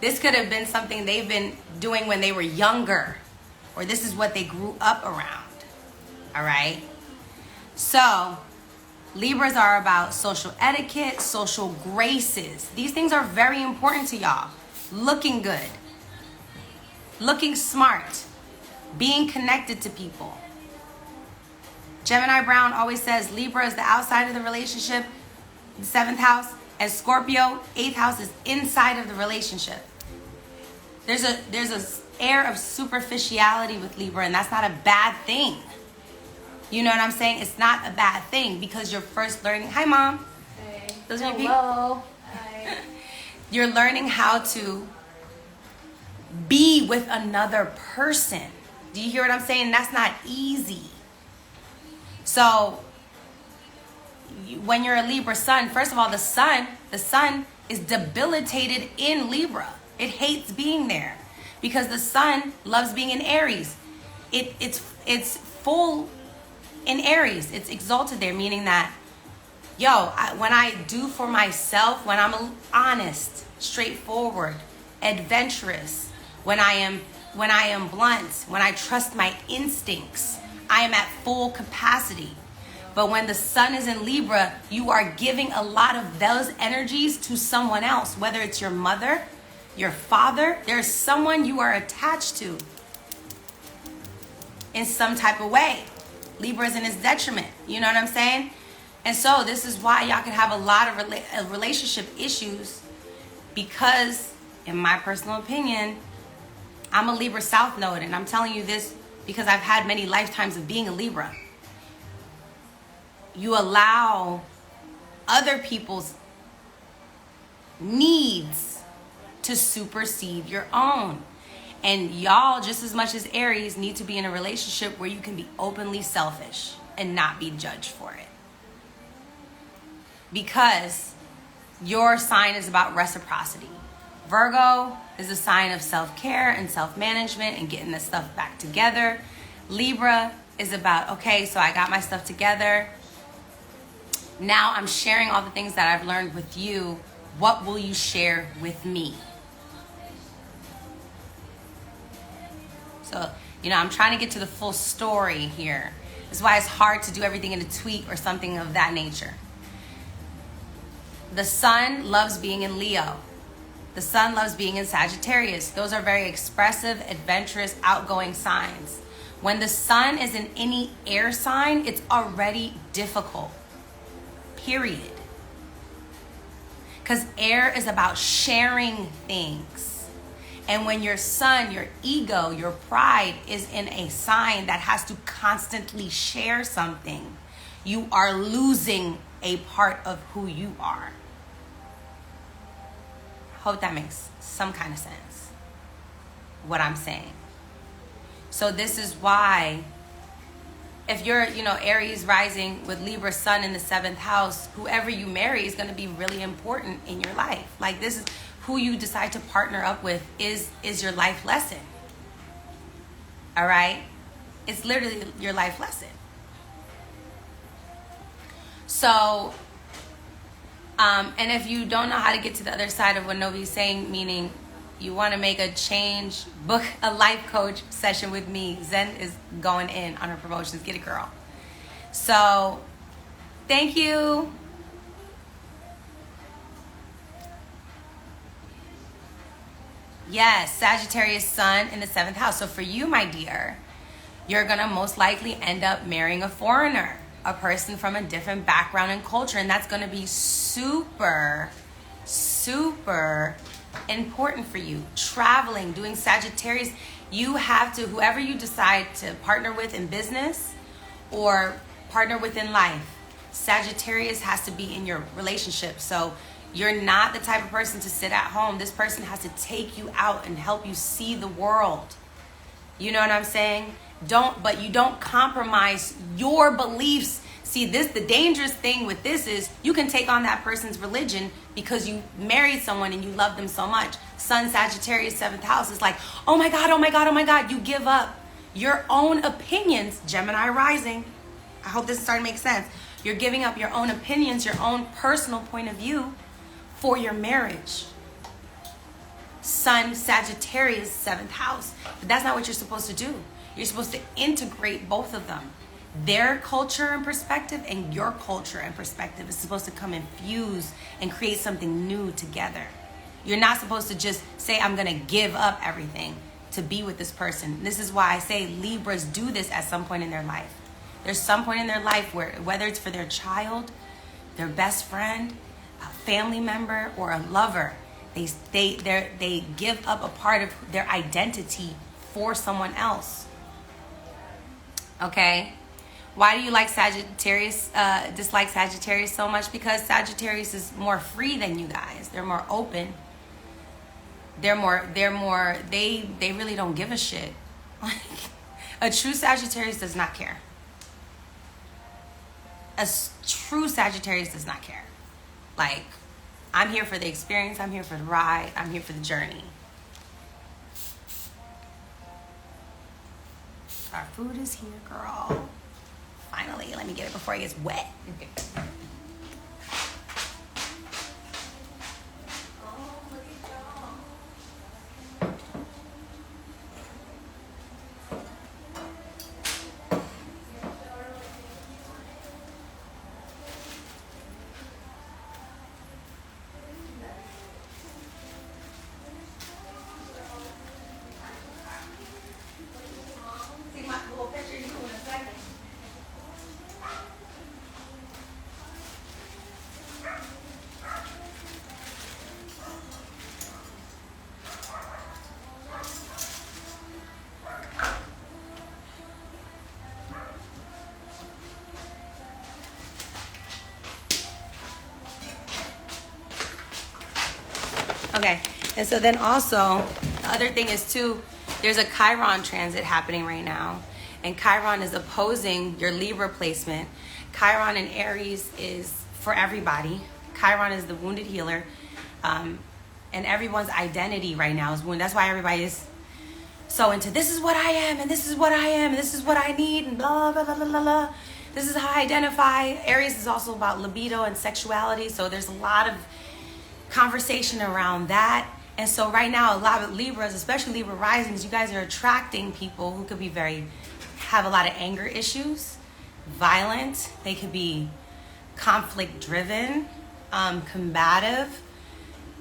This could have been something they've been doing when they were younger, or this is what they grew up around. All right? So, Libras are about social etiquette, social graces. These things are very important to y'all. Looking good, looking smart, being connected to people. Gemini Brown always says Libra is the outside of the relationship, the 7th house, and Scorpio, 8th house, is inside of the relationship. There's a air of superficiality with Libra, and that's not a bad thing. You know what I'm saying? It's not a bad thing because you're first learning. Hi, Mom. Hey. Those are your Hello. Hi. You're learning how to be with another person. Do you hear what I'm saying? That's not easy. So when you're a Libra sun, first of all, the sun is debilitated in Libra. It hates being there because the sun loves being in Aries. It's full in Aries. It's exalted there, meaning that, when I do for myself, when I'm honest, straightforward, adventurous, when I am blunt, when I trust my instincts, I am at full capacity. But when the sun is in Libra, you are giving a lot of those energies to someone else, whether it's your mother, your father. There's someone you are attached to in some type of way. Libra is in his detriment. You know what I'm saying? And so this is why y'all can have a lot of relationship issues because, in my personal opinion, I'm a Libra South Node, and I'm telling you this because I've had many lifetimes of being a Libra. You allow other people's needs to supersede your own. And y'all, just as much as Aries, need to be in a relationship where you can be openly selfish and not be judged for it. Because your sign is about reciprocity. Virgo is a sign of self-care and self-management and getting this stuff back together. Libra is about, okay, so I got my stuff together. Now I'm sharing all the things that I've learned with you. What will you share with me? So, I'm trying to get to the full story here. That's why it's hard to do everything in a tweet or something of that nature. The sun loves being in Leo. The sun loves being in Sagittarius. Those are very expressive, adventurous, outgoing signs. When the sun is in any air sign, it's already difficult. Period. Because air is about sharing things. And when your sun, your ego, your pride is in a sign that has to constantly share something, you are losing a part of who you are. Hope that makes some kind of sense, what I'm saying. So this is why, if you're, Aries rising with Libra sun in the 7th house, whoever you marry is going to be really important in your life. Like, this is who you decide to partner up with is your life lesson. All right? It's literally your life lesson. So, and if you don't know how to get to the other side of what Novi's saying, meaning you want to make a change, book a life coach session with me. Zen is going in on her promotions. Get it, girl. So, thank you. Yes, Sagittarius sun in the 7th house. So for you, my dear, you're going to most likely end up marrying a foreigner, a person from a different background and culture. And that's going to be super, super important for you. Traveling, doing Sagittarius. You have to, whoever you decide to partner with in business or partner with in life, Sagittarius has to be in your relationship. So you're not the type of person to sit at home. This person has to take you out and help you see the world. You know what I'm saying? But you don't compromise your beliefs. See, the dangerous thing with this is you can take on that person's religion because you married someone and you love them so much. Sun, Sagittarius, 7th house is like, oh my God, oh my God, oh my God. You give up your own opinions, Gemini rising. I hope this is starting to make sense. You're giving up your own opinions, your own personal point of view for your marriage. Sun, Sagittarius, 7th house. But that's not what you're supposed to do. You're supposed to integrate both of them. Their culture and perspective and your culture and perspective is supposed to come and fuse and create something new together. You're not supposed to just say, I'm going to give up everything to be with this person. This is why I say Libras do this at some point in their life. There's some point in their life where, whether it's for their child, their best friend, a family member, or a lover, they give up a part of their identity for someone else. Okay? Why do you like Sagittarius, dislike Sagittarius so much? Because Sagittarius is more free than you guys. They're more open. They really don't give a shit. Like, a true Sagittarius does not care. A true Sagittarius does not care. Like, I'm here for the experience. I'm here for the ride. I'm here for the journey. Our food is here, girl. Finally, let me get it before it gets wet. Okay. Okay, and so then also, the other thing is too, there's a Chiron transit happening right now. And Chiron is opposing your Libra placement. Chiron in Aries is for everybody. Chiron is the wounded healer. And everyone's identity right now is wounded. That's why everybody is so into this is what I am, and this is what I am, and this is what I need, and blah, blah, blah, blah, blah, blah. This is how I identify. Aries is also about libido and sexuality. So there's a lot of conversation around that. And so right now, a lot of Libras, especially Libra risings, you guys are attracting people who could be have a lot of anger issues, violent. They could be conflict driven, combative,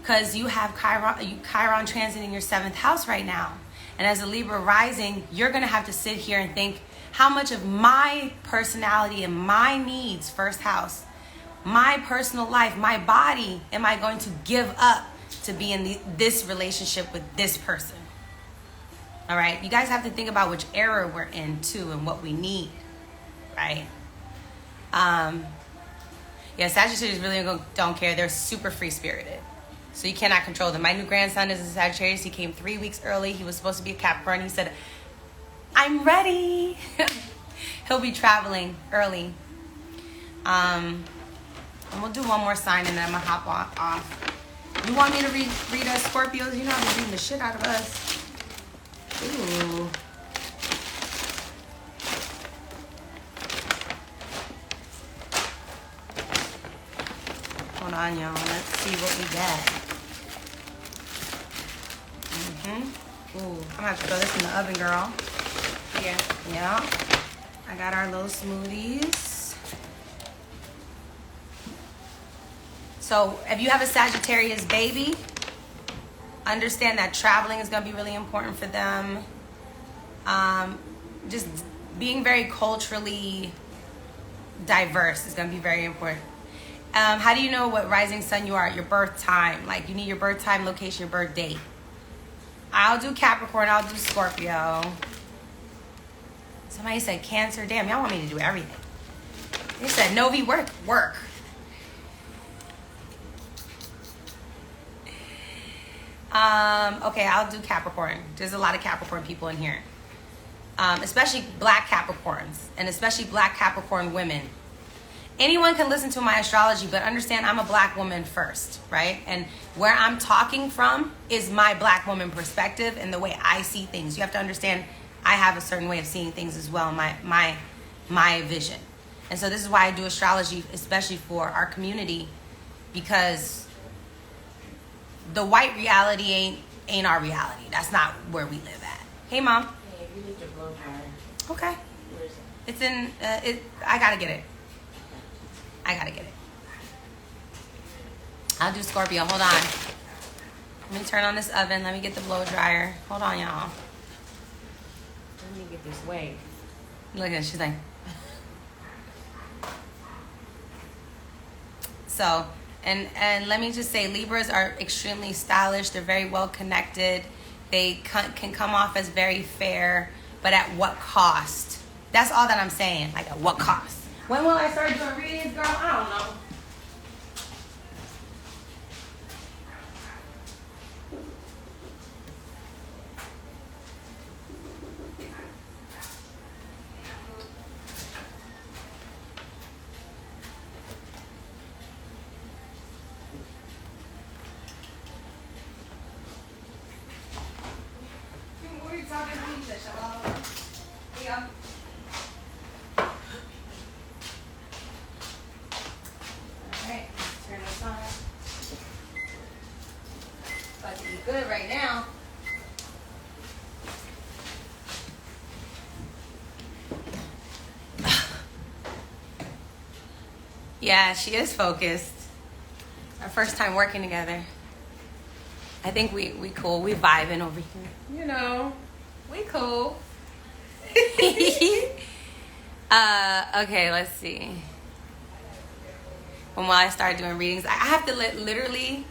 because you have Chiron transiting your 7th house right now. And as a Libra rising, you're going to have to sit here and think, how much of my personality and my needs, 1st house, my personal life, my body, am I going to give up to be in this relationship with this person? All right, you guys have to think about which era we're in too and what we need, right? Yeah, Sagittarius really don't care. They're super free-spirited, so you cannot control them. My new grandson is a Sagittarius. He came 3 weeks early. He was supposed to be a Capricorn. He said, I'm ready. He'll be traveling early. And we'll do one more sign and then I'm gonna hop off. You want me to read us Scorpios? You know I'm reading the shit out of us. Ooh. Hold on, y'all. Let's see what we get. Ooh, I'm gonna have to throw this in the oven, girl. Yeah. I got our little smoothies. So if you have a Sagittarius baby, understand that traveling is going to be really important for them. Just being very culturally diverse is going to be very important. How do you know what rising sun you are at your birth time? Like, you need your birth time, location, your birth date. I'll do Capricorn. I'll do Scorpio. Somebody said Cancer. Damn, y'all want me to do everything. They said Novi, work. Okay, I'll do Capricorn. There's a lot of Capricorn people in here. Especially black Capricorns, and especially black Capricorn women. Anyone can listen to my astrology, but understand I'm a black woman first, right? And where I'm talking from is my black woman perspective and the way I see things. You have to understand I have a certain way of seeing things as well, my vision. And so this is why I do astrology, especially for our community, because the white reality ain't our reality. That's not where we live at. Hey, Mom. Hey, you need your blow dryer. Okay. Where is it? It's in, I gotta get it. I'll do Scorpio. Hold on. Let me turn on this oven. Let me get the blow dryer. Hold on, y'all. Let me get this way. Look at it. She's like. So, and let me just say, Libras are extremely stylish. They're very well connected. They can come off as very fair, but at what cost? That's all that I'm saying. Like, at what cost? When will I start doing readings, girl? I don't know. What are you talking to me, Shalom? Yeah. Alright, turn this on. About to be good right now. Yeah, she is focused. Our first time working together. I think we cool. We vibing over here. You know, we cool. Okay, let's see. When will I start doing readings? I have to literally,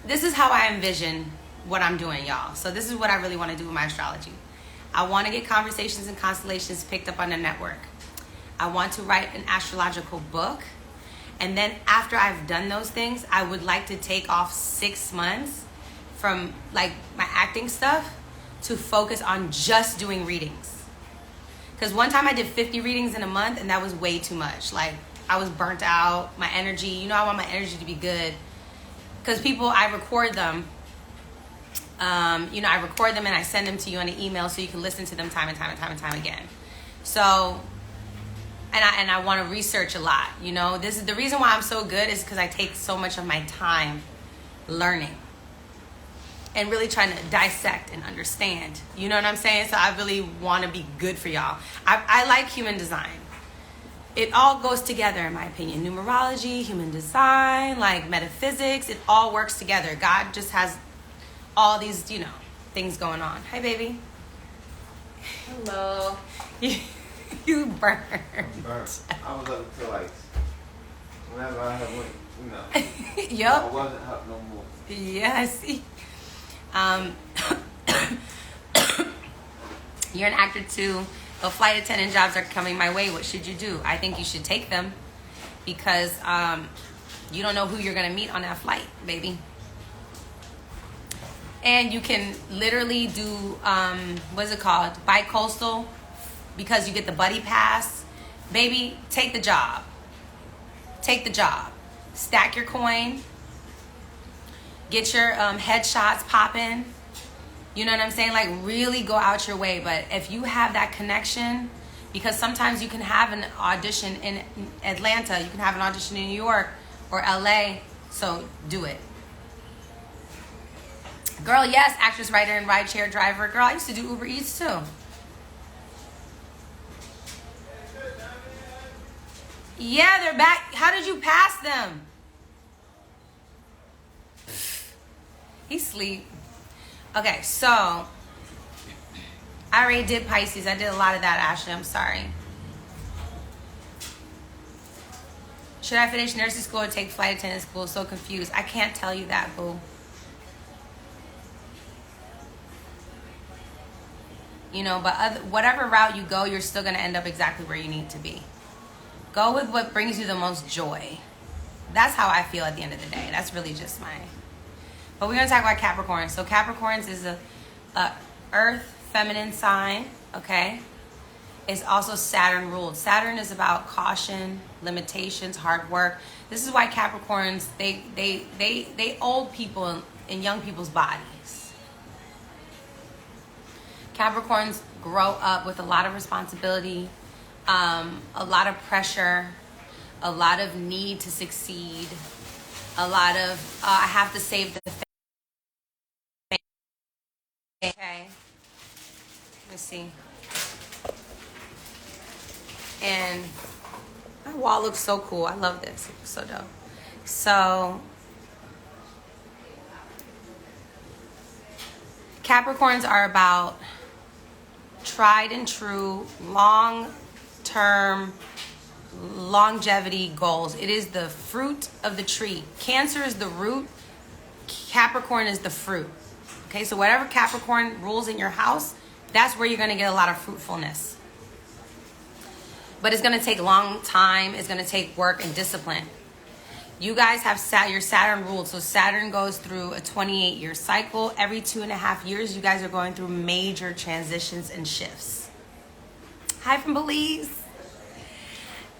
this is how I envision what I'm doing, y'all. So this is what I really want to do with my astrology. I want to get conversations and constellations picked up on the network. I want to write an astrological book. And then after I've done those things, I would like to take off 6 months from like my acting stuff to focus on just doing readings. Because one time I did 50 readings in a month and that was way too much. Like I was burnt out, my energy, you know, I want my energy to be good. Because people, I record them. I record them and I send them to you on an email so you can listen to them time and time again. So, and I want to research a lot, you know. This is the reason why I'm so good is because I take so much of my time learning and really trying to dissect and understand. You know what I'm saying? So I really want to be good for y'all. I like human design. It all goes together, in my opinion. Numerology, human design, like metaphysics, it all works together. God just has all these, things going on. Hi, baby. Hello. You burned. I'm burnt. I was up until like whenever I had went, Yup. I wasn't up no more. Yeah, I see. You're an actor too. The flight attendant jobs are coming my way. What should you do? I think you should take them because you don't know who you're going to meet on that flight, baby. And you can literally do, what's it called? Bi-coastal, because you get the buddy pass. Baby, take the job. Take the job. Stack your coin. Get your headshots popping. You know what I'm saying? Like, really go out your way. But if you have that connection, because sometimes you can have an audition in Atlanta, you can have an audition in New York or LA, so do it. Girl, yes, actress, writer, and rideshare driver. Girl, I used to do Uber Eats too. Yeah, they're back. How did you pass them? He sleep. Okay, so I already did Pisces. I did a lot of that, Ashley. I'm sorry. Should I finish nursing school or take flight attendant school? So confused. I can't tell you that, boo. But whatever route you go, you're still going to end up exactly where you need to be. Go with what brings you the most joy. That's how I feel at the end of the day. That's really just but we're going to talk about Capricorn. So Capricorns is a earth feminine sign, okay? It's also Saturn ruled. Saturn is about caution, limitations, hard work. This is why Capricorns, they old people in young people's bodies. Capricorns grow up with a lot of responsibility, a lot of pressure, a lot of need to succeed, a lot of I have to save the family. Okay, let's see. And my wall looks so cool. I love this. It looks so dope. So Capricorns are about tried and true, long-term longevity goals. It is the fruit of the tree. Cancer is the root. Capricorn is the fruit. Okay, so whatever Capricorn rules in your house, that's where you're going to get a lot of fruitfulness. But it's going to take long time. It's going to take work and discipline. You guys have your Saturn ruled. So Saturn goes through a 28-year cycle. Every 2.5 years, you guys are going through major transitions and shifts. Hi from Belize.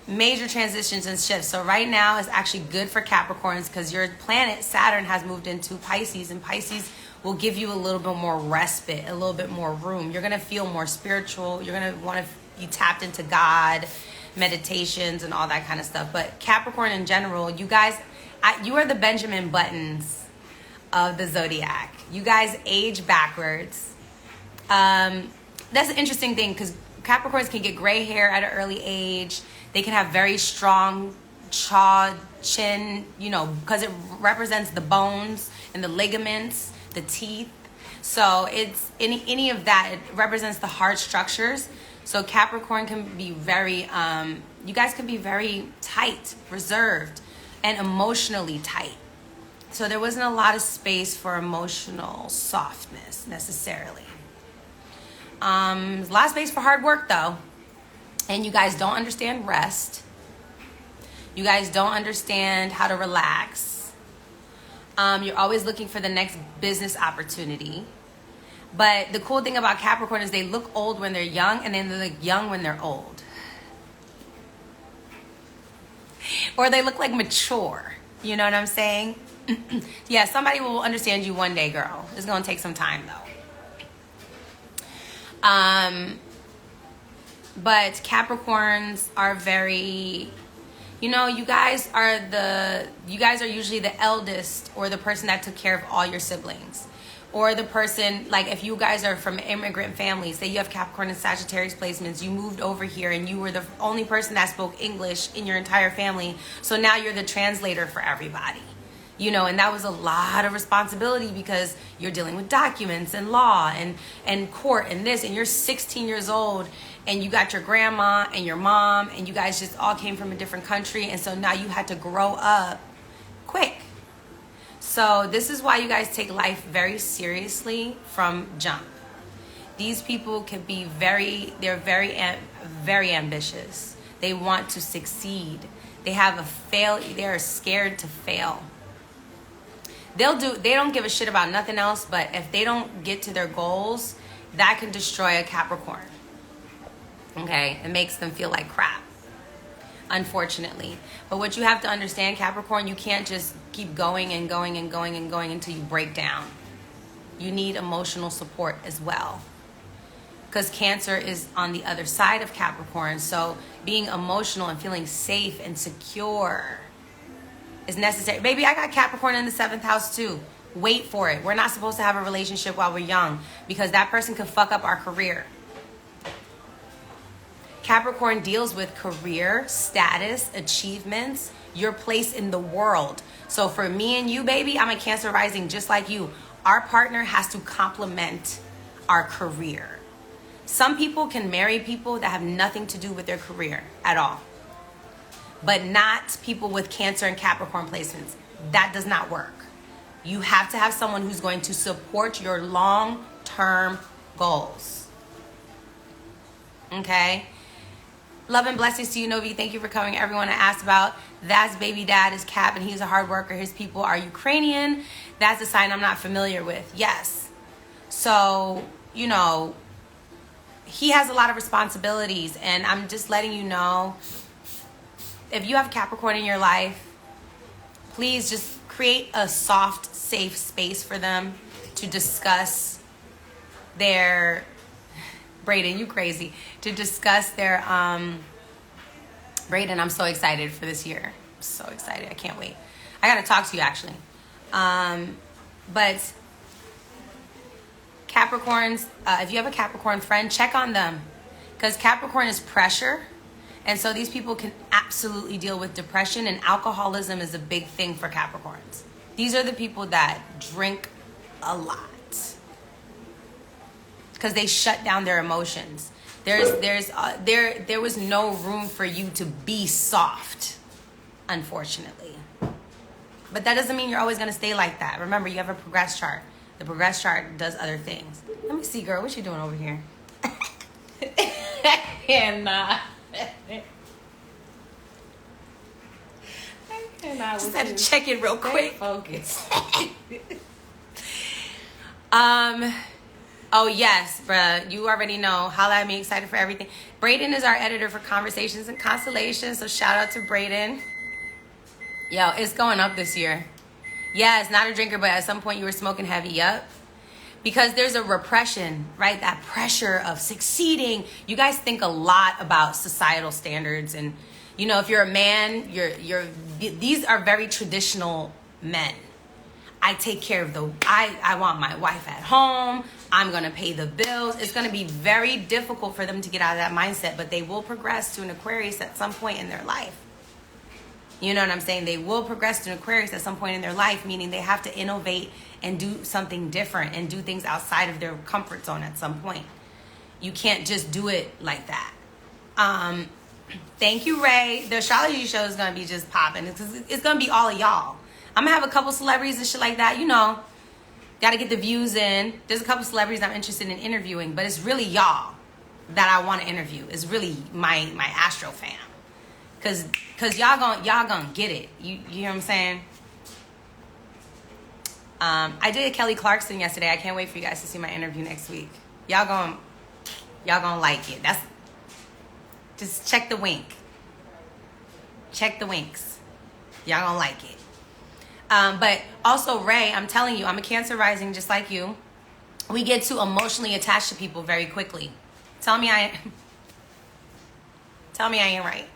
Major transitions and shifts. So right now is actually good for Capricorns because your planet Saturn has moved into Pisces, and Pisces will give you a little bit more respite, a little bit more room. You're going to feel more spiritual. You're going to want to be tapped into God, meditations, and all that kind of stuff. But Capricorn in general, you guys, you are the Benjamin Buttons of the zodiac. You guys age backwards. That's an interesting thing because Capricorns can get gray hair at an early age. They can have very strong jaw, chin, because it represents the bones and the ligaments, the teeth. So it's any of that. It represents the hard structures. So Capricorn can be very, you guys can be very tight, reserved, and emotionally tight. So there wasn't a lot of space for emotional softness necessarily. There's a lot of space for hard work though. And you guys don't understand rest. You guys don't understand how to relax. You're always looking for the next business opportunity. But the cool thing about Capricorn is they look old when they're young, and then they look young when they're old. Or they look like mature. You know what I'm saying? Yeah, somebody will understand you one day, girl. It's going to take some time, though. But Capricorns are very, you guys are usually the eldest or the person that took care of all your siblings. Or the person, like if you guys are from immigrant families, say you have Capricorn and Sagittarius placements, you moved over here and you were the only person that spoke English in your entire family. So now you're the translator for everybody. And that was a lot of responsibility because you're dealing with documents and law and court and this, and you're 16 years old and you got your grandma and your mom and you guys just all came from a different country. And so now you had to grow up quick. So this is why you guys take life very seriously from jump. These people can be they're very ambitious. They want to succeed. They are scared to fail. They don't give a shit about nothing else, but if they don't get to their goals, that can destroy a Capricorn. Okay? It makes them feel like crap, unfortunately. But what you have to understand, Capricorn, you can't just keep going and going and going and going until you break down. You need emotional support as well. Because Cancer is on the other side of Capricorn. So being emotional and feeling safe and secure is necessary. Baby, I got Capricorn in the 7th house too. Wait for it. We're not supposed to have a relationship while we're young because that person could fuck up our career. Capricorn deals with career, status, achievements, your place in the world. So for me and you, baby, I'm a Cancer rising just like you. Our partner has to complement our career. Some people can marry people that have nothing to do with their career at all. But not people with Cancer and Capricorn placements. That does not work. You have to have someone who's going to support your long-term goals. Okay. Love and blessings to you, Novi. Thank you for coming. Everyone I asked about, that's baby dad is Cap, and he's a hard worker. His people are Ukrainian. That's a sign I'm not familiar with. Yes. So, you know, he has a lot of responsibilities, and I'm just letting you know, if you have Capricorn in your life, please just create a soft, safe space for them to discuss their... Brayden, you crazy. To discuss their, Brayden, I'm so excited for this year. I'm so excited. I can't wait. I got to talk to you, actually. But Capricorns, if you have a Capricorn friend, check on them. Because Capricorn is pressure. And so these people can absolutely deal with depression, and alcoholism is a big thing for Capricorns. These are the people that drink a lot. Because they shut down their emotions. There was no room for you to be soft, unfortunately. But that doesn't mean you're always gonna stay like that. Remember, you have a progress chart. The progress chart does other things. Let me see, girl, what you doing over here? And I cannot. Just had to check it real quick. Focus. Oh, yes, bruh. You already know. Holla at me. Excited for everything. Brayden is our editor for Conversations and Constellations. So shout out to Brayden. Yo, it's going up this year. Yeah, it's not a drinker, but at some point you were smoking heavy. Yup. Because there's a repression, right? That pressure of succeeding. You guys think a lot about societal standards. And, you know, if you're a man, these are very traditional men. I take care of I want my wife at home. I'm going to pay the bills. It's going to be very difficult for them to get out of that mindset, but they will progress to an Aquarius at some point in their life. You know what I'm saying? They will progress to an Aquarius at some point in their life, meaning they have to innovate and do something different and do things outside of their comfort zone at some point. You can't just do it like that. Thank you, Ray. The astrology show is going to be just popping. It's going to be all of y'all. I'm going to have a couple celebrities and shit like that. You know, got to get the views in. There's a couple celebrities I'm interested in interviewing, but it's really y'all that I want to interview. It's really my Astro fam. Cause y'all gonna get it. You hear what I'm saying? I did a Kelly Clarkson yesterday. I can't wait for you guys to see my interview next week. Y'all gonna like it. Just check the wink. Check the winks. Y'all gonna like it. But also, Ray, I'm telling you, I'm a Cancer rising just like you. We get too emotionally attached to people very quickly. Tell me I ain't right.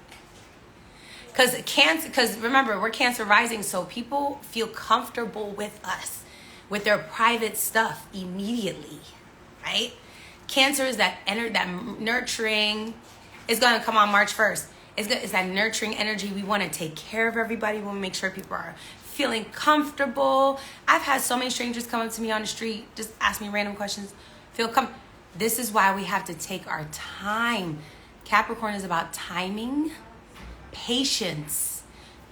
Because remember, we're Cancer rising, so people feel comfortable with us, with their private stuff immediately, right? Cancer is that nurturing. It's going to come on March 1st. It's that nurturing energy. We want to take care of everybody. We want to make sure people are feeling comfortable. I've had so many strangers come up to me on the street, just ask me random questions. This is why we have to take our time. Capricorn is about timing, patience.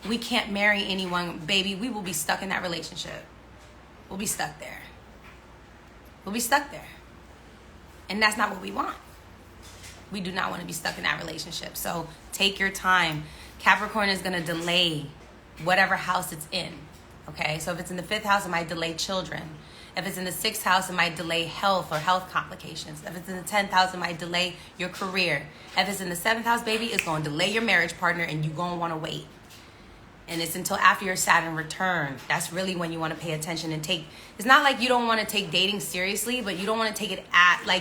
We can't marry anyone, baby. We will be stuck in that relationship. We'll be stuck there. And that's not what we want. We do not want to be stuck in that relationship. So take your time. Capricorn is going to delay whatever house it's in. Okay? So if it's in the 5th house, it might delay children. If it's in the 6th house, it might delay health or health complications. If it's in the 10th house, it might delay your career. If it's in the 7th house, baby, it's going to delay your marriage partner, and you're going to want to wait. And it's until after your Saturn return. That's really when you want to pay attention and take... It's not like you don't want to take dating seriously, but you don't want to take it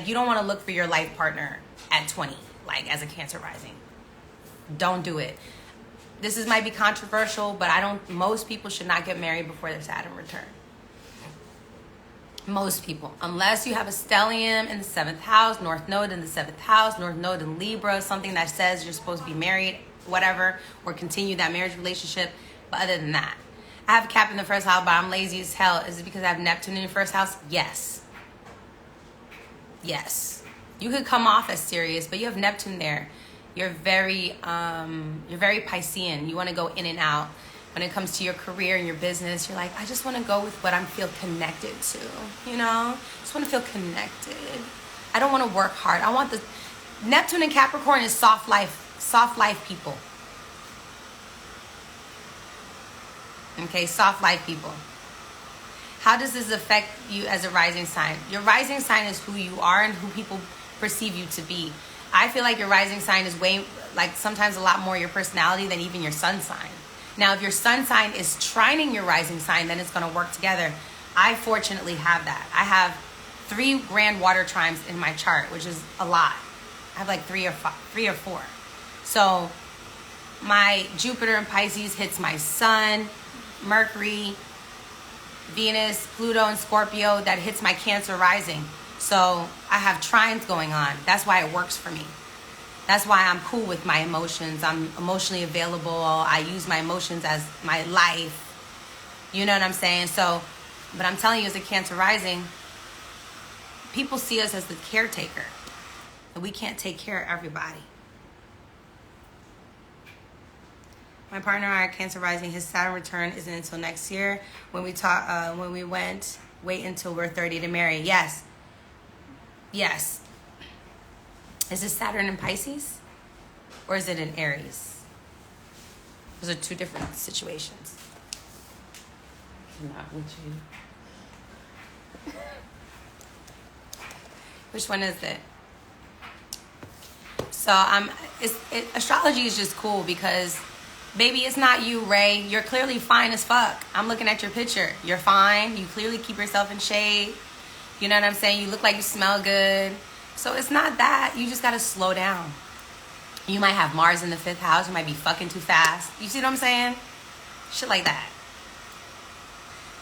you don't want to look for your life partner at 20, like as a Cancer rising. Don't do it. This might be controversial, but most people should not get married before their Saturn return. Most people. Unless you have a stellium in the 7th house, North Node in the 7th house, North Node in Libra, something that says you're supposed to be married, whatever, or continue that marriage relationship. But other than that, I have a Cap in the 1st house, but I'm lazy as hell. Is it because I have Neptune in the 1st house? Yes. You could come off as serious, but you have Neptune there. You're very Piscean. You want to go in and out. When it comes to your career and your business, you're like, I just want to go with what I feel connected to, you know? I just want to feel connected. I don't want to work hard. Neptune and Capricorn is soft life people. Okay, soft life people. How does this affect you as a rising sign? Your rising sign is who you are and who people perceive you to be. I feel like your rising sign is way, like sometimes a lot more your personality than even your sun sign. Now, if your sun sign is trining your rising sign, then it's going to work together. I fortunately have that. I have 3 grand water trimes in my chart, which is a lot. I have like 3 or 4. So my Jupiter in Pisces hits my sun, Mercury, Venus, Pluto, and Scorpio. That hits my Cancer rising. So I have trines going on. That's why it works for me. That's why I'm cool with my emotions. I'm emotionally available. I use my emotions as my life. You know what I'm saying? So, but I'm telling you, as a Cancer rising, people see us as the caretaker. And we can't take care of everybody. My partner, our Cancer rising, his Saturn return isn't until next year. When we went, wait until we're 30 to marry. Yes. Yes. Is this Saturn in Pisces? Or is it in Aries? Those are 2 different situations. Not with you. Which one is it? So astrology is just cool because, baby, it's not you, Ray. You're clearly fine as fuck. I'm looking at your picture. You're fine. You clearly keep yourself in shape. You know what I'm saying? You look like you smell good. So it's not that. You just got to slow down. You might have Mars in the 5th house. You might be fucking too fast. You see what I'm saying? Shit like that.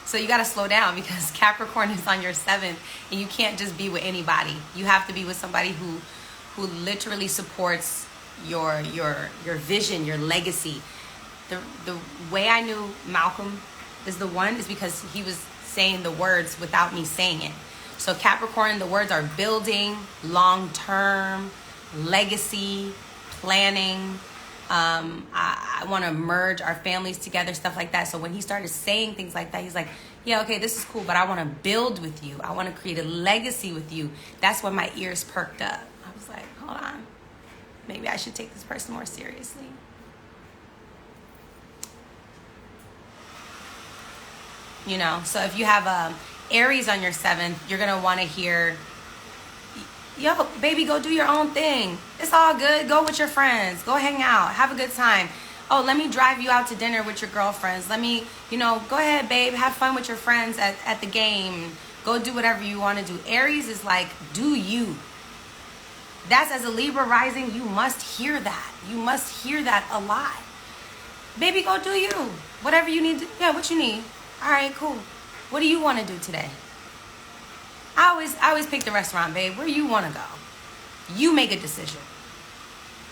So you got to slow down because Capricorn is on your 7th and you can't just be with anybody. You have to be with somebody who literally supports your vision, your legacy. The way I knew Malcolm is the one is because he was saying the words without me saying it. So Capricorn, the words are building, long-term, legacy, planning. I want to merge our families together, stuff like that. So when he started saying things like that, he's like, yeah, okay, this is cool, but I want to build with you. I want to create a legacy with you. That's when my ears perked up. I was like, hold on. Maybe I should take this person more seriously. You know, so if you have Aries on your 7th, you're going to want to hear, yo, baby, go do your own thing. It's all good. Go with your friends. Go hang out. Have a good time. Oh, let me drive you out to dinner with your girlfriends. Let me, go ahead, babe. Have fun with your friends at the game. Go do whatever you want to do. Aries is like, do you. That's, as a Libra rising, you must hear that. You must hear that a lot. Baby, go do you. Whatever you need to, what you need. All right, cool. What do you want to do today? I always pick the restaurant, babe. Where you want to go? You make a decision.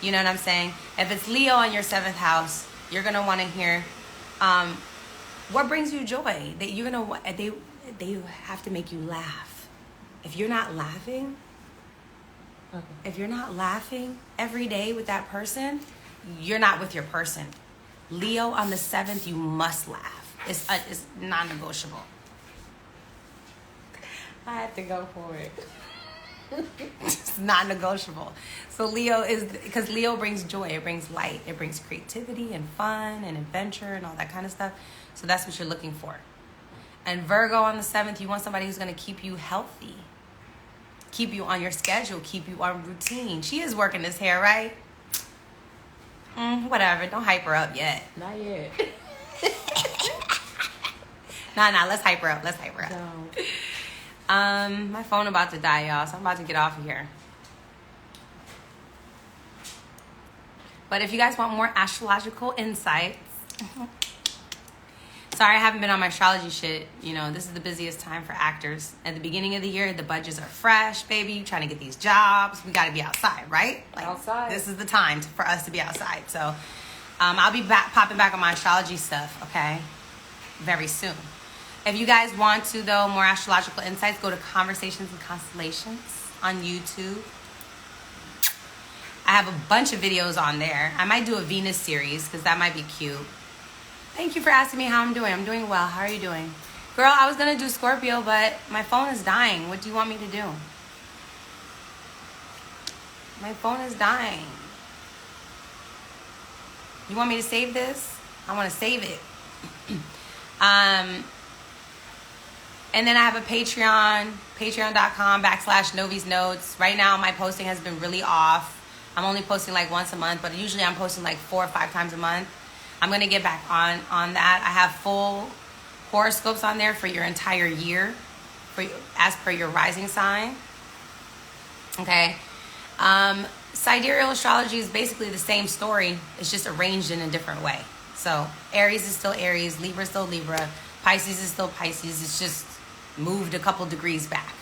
You know what I'm saying? If it's Leo in your 7th house, you're going to want to hear what brings you joy. They have to make you laugh. If you're not laughing, every day with that person, you're not with your person. Leo on the 7th, you must laugh. It's non-negotiable. I had to go for it. It's not negotiable. So Leo is, because Leo brings joy, it brings light, it brings creativity and fun and adventure and all that kind of stuff. So that's what you're looking for. And Virgo on the 7th, you want somebody who's going to keep you healthy, keep you on your schedule, keep you on routine. She is working this hair, right? Whatever. Don't hype her up yet. Not yet. Nah, let's hype her up. No. My phone about to die, y'all, so I'm about to get off of here. But if you guys want more astrological insights, sorry I haven't been on my astrology shit. This is the busiest time for actors. At the beginning of the year, the budgets are fresh, baby. Trying to get these jobs. We got to be outside, right? Outside. This is the time for us to be outside. So I'll be popping back on my astrology stuff, okay? Very soon. If you guys want to, though, more astrological insights, go to Conversations and Constellations on YouTube. I have a bunch of videos on there. I might do a Venus series because that might be cute. Thank you for asking me how I'm doing. I'm doing well. How are you doing? Girl, I was going to do Scorpio, but my phone is dying. What do you want me to do? My phone is dying. You want me to save this? I want to save it. And then I have a Patreon, patreon.com/Novi's Notes. Right now, my posting has been really off. I'm only posting like once a month, but usually I'm posting like 4 or 5 times a month. I'm going to get back on that. I have full horoscopes on there for your entire year, as per your rising sign. Okay. Sidereal astrology is basically the same story. It's just arranged in a different way. So Aries is still Aries, Libra is still Libra, Pisces is still Pisces. It's just moved a couple degrees back.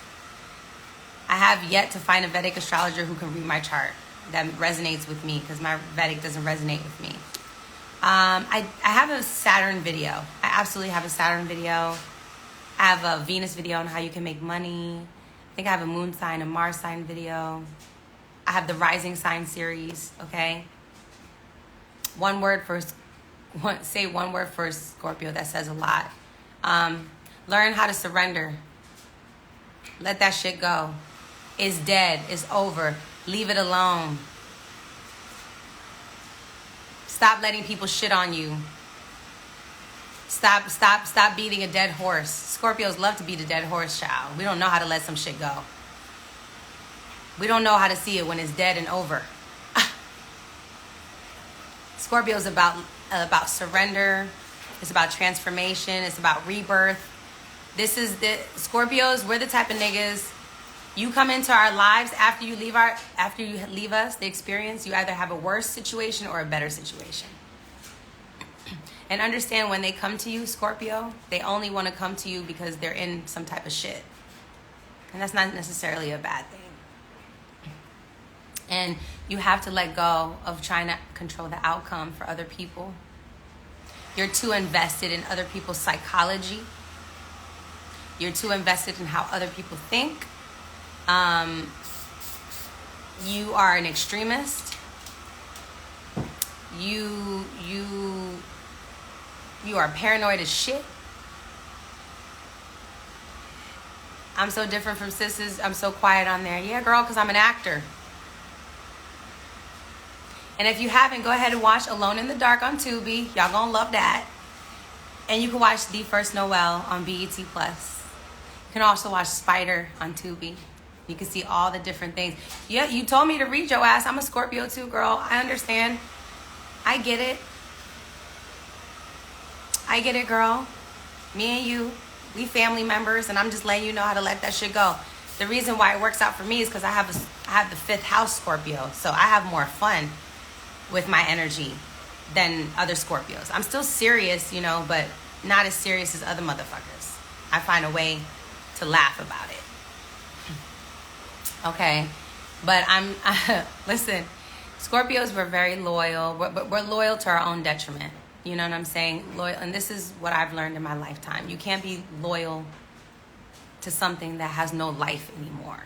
I have yet to find a Vedic astrologer who can read my chart that resonates with me, because my Vedic doesn't resonate with me. I have a Saturn video. I absolutely have a Saturn video. I have a Venus video on how you can make money. I think I have a moon sign, a Mars sign video. I have the rising sign series, okay? Say one word for Scorpio that says a lot. Learn how to surrender. Let that shit go. It's dead. It's over. Leave it alone. Stop letting people shit on you. Stop beating a dead horse. Scorpios love to beat a dead horse, child. We don't know how to let some shit go. We don't know how to see it when it's dead and over. Scorpio's about surrender. It's about transformation. It's about rebirth. Scorpios, we're the type of niggas. You come into our lives after you leave us, the experience, you either have a worse situation or a better situation. And understand, when they come to you, Scorpio, they only want to come to you because they're in some type of shit. And that's not necessarily a bad thing. And you have to let go of trying to control the outcome for other people. You're too invested in other people's psychology. You're too invested in how other people think. You are an extremist. You are paranoid as shit. I'm so different from Sistas. I'm so quiet on there. Yeah, girl, because I'm an actor. And if you haven't, go ahead and watch Alone in the Dark on Tubi. Y'all gonna love that. And you can watch The First Noel on BET+. You can also watch Spider on Tubi. You can see all the different things. Yeah, you told me to read your ass. I'm a Scorpio too, girl. I understand. I get it. I get it, girl. Me and you, we family members, and I'm just letting you know how to let that shit go. The reason why it works out for me is because I have the 5th house Scorpio, so I have more fun with my energy than other Scorpios. I'm still serious, but not as serious as other motherfuckers. I find a way to laugh about it. Okay, but listen, Scorpios, we're very loyal. We're loyal to our own detriment. You know what I'm saying? Loyal, and this is what I've learned in my lifetime. You can't be loyal to something that has no life anymore.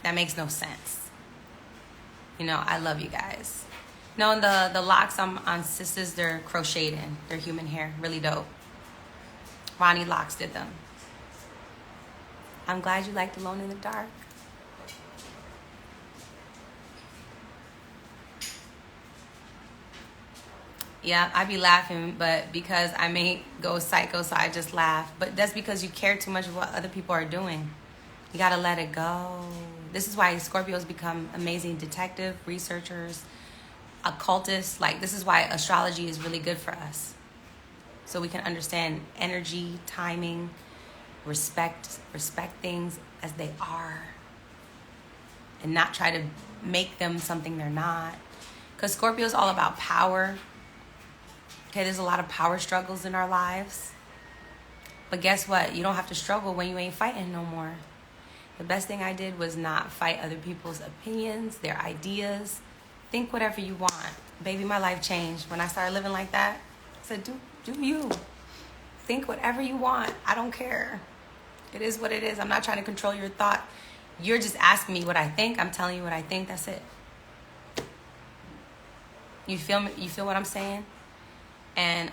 That makes no sense. I love you guys. No, the locks on Sistas, they're crocheted in. They're human hair. Really dope. Ronnie Locks did them. I'm glad you liked Alone in the Dark. Yeah, I be laughing, but because I may go psycho, so I just laugh. But that's because you care too much of what other people are doing. You gotta let it go. This is why Scorpios become amazing detective, researchers, occultists. This is why astrology is really good for us. So we can understand energy, timing, respect things as they are. And not try to make them something they're not. Because Scorpio is all about power. Okay, there's a lot of power struggles in our lives. But guess what? You don't have to struggle when you ain't fighting no more. The best thing I did was not fight other people's opinions, their ideas. Think whatever you want. Baby, my life changed. When I started living like that, I said, do you. Think whatever you want. I don't care. It is what it is. I'm not trying to control your thought. You're just asking me what I think. I'm telling you what I think. That's it. You feel me? You feel what I'm saying? And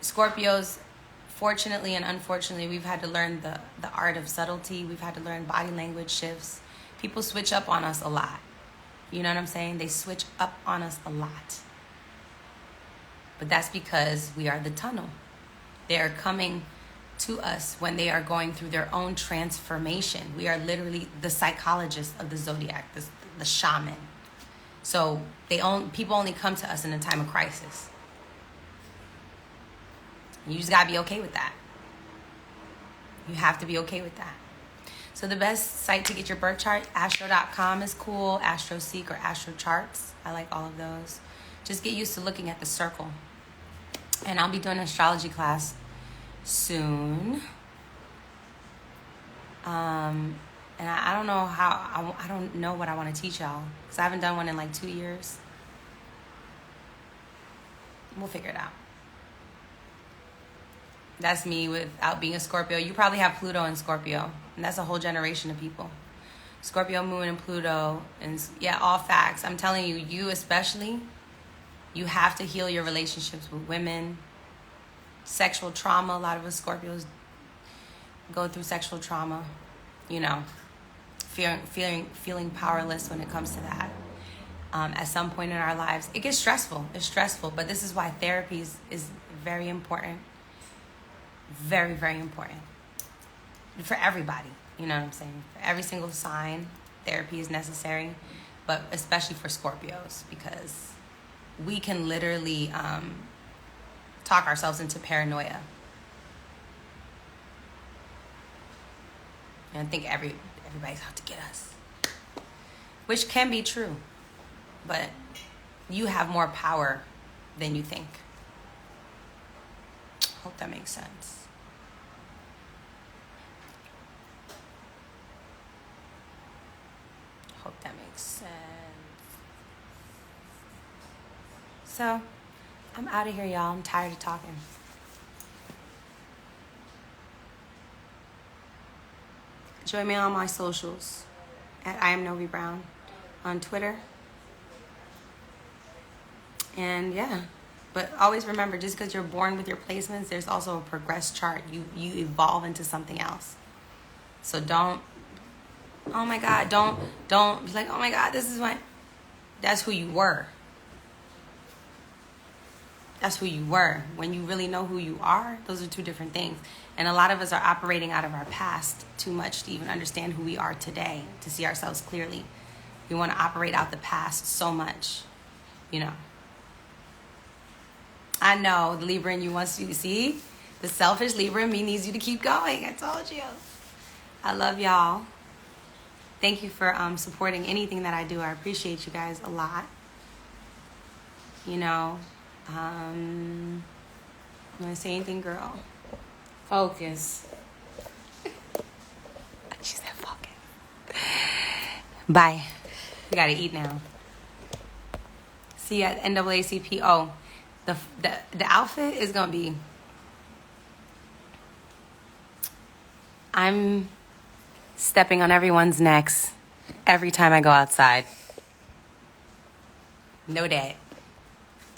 Scorpios, fortunately and unfortunately, we've had to learn the art of subtlety. We've had to learn body language shifts. People switch up on us a lot. You know what I'm saying? They switch up on us a lot. But that's because we are the tunnel. They are coming to us when they are going through their own transformation. We are literally the psychologists of the zodiac, the shaman. So people only come to us in a time of crisis. You just gotta be okay with that. You have to be okay with that. So the best site to get your birth chart, astro.com is cool, AstroSeek or Astro Charts. I like all of those. Just get used to looking at the circle. And I'll be doing an astrology class soon. And I don't know how, I don't know what I want to teach y'all, because I haven't done one in like 2 years. We'll figure it out. That's me without being a Scorpio. You probably have Pluto and Scorpio, and that's a whole generation of people. Scorpio, Moon, and Pluto, and yeah, all facts. I'm telling you, you especially, you have to heal your relationships with women, sexual trauma. A lot of us Scorpios go through sexual trauma, you know, feeling powerless when it comes to that. At some point in our lives, it gets stressful. It's stressful, but this is why therapy is very important. Very, very important for everybody. You know what I'm saying? For every single sign, therapy is necessary, but especially for Scorpios, because we can literally talk ourselves into paranoia. And think everybody's out to get us, which can be true, but you have more power than you think. Hope that makes sense. Hope that makes sense. So, I'm out of here, y'all. I'm tired of talking. Join me on my socials at I am Novi Brown on Twitter. And yeah. But always remember, just because you're born with your placements, there's also a progressed chart. You evolve into something else. So don't be like, oh my God, this is my... That's who you were. That's who you were. When you really know who you are, those are two different things. And a lot of us are operating out of our past too much to even understand who we are today, to see ourselves clearly. We want to operate out the past so much, you know. I know the Libra in you wants you to see. The selfish Libra in me needs you to keep going. I told you. I love y'all. Thank you for supporting anything that I do. I appreciate you guys a lot. You know, you want to say anything, girl? Focus. She said focus. Bye. We got to eat now. See you at NAACP. Oh. The outfit is going to be... I'm stepping on everyone's necks every time I go outside. Know that.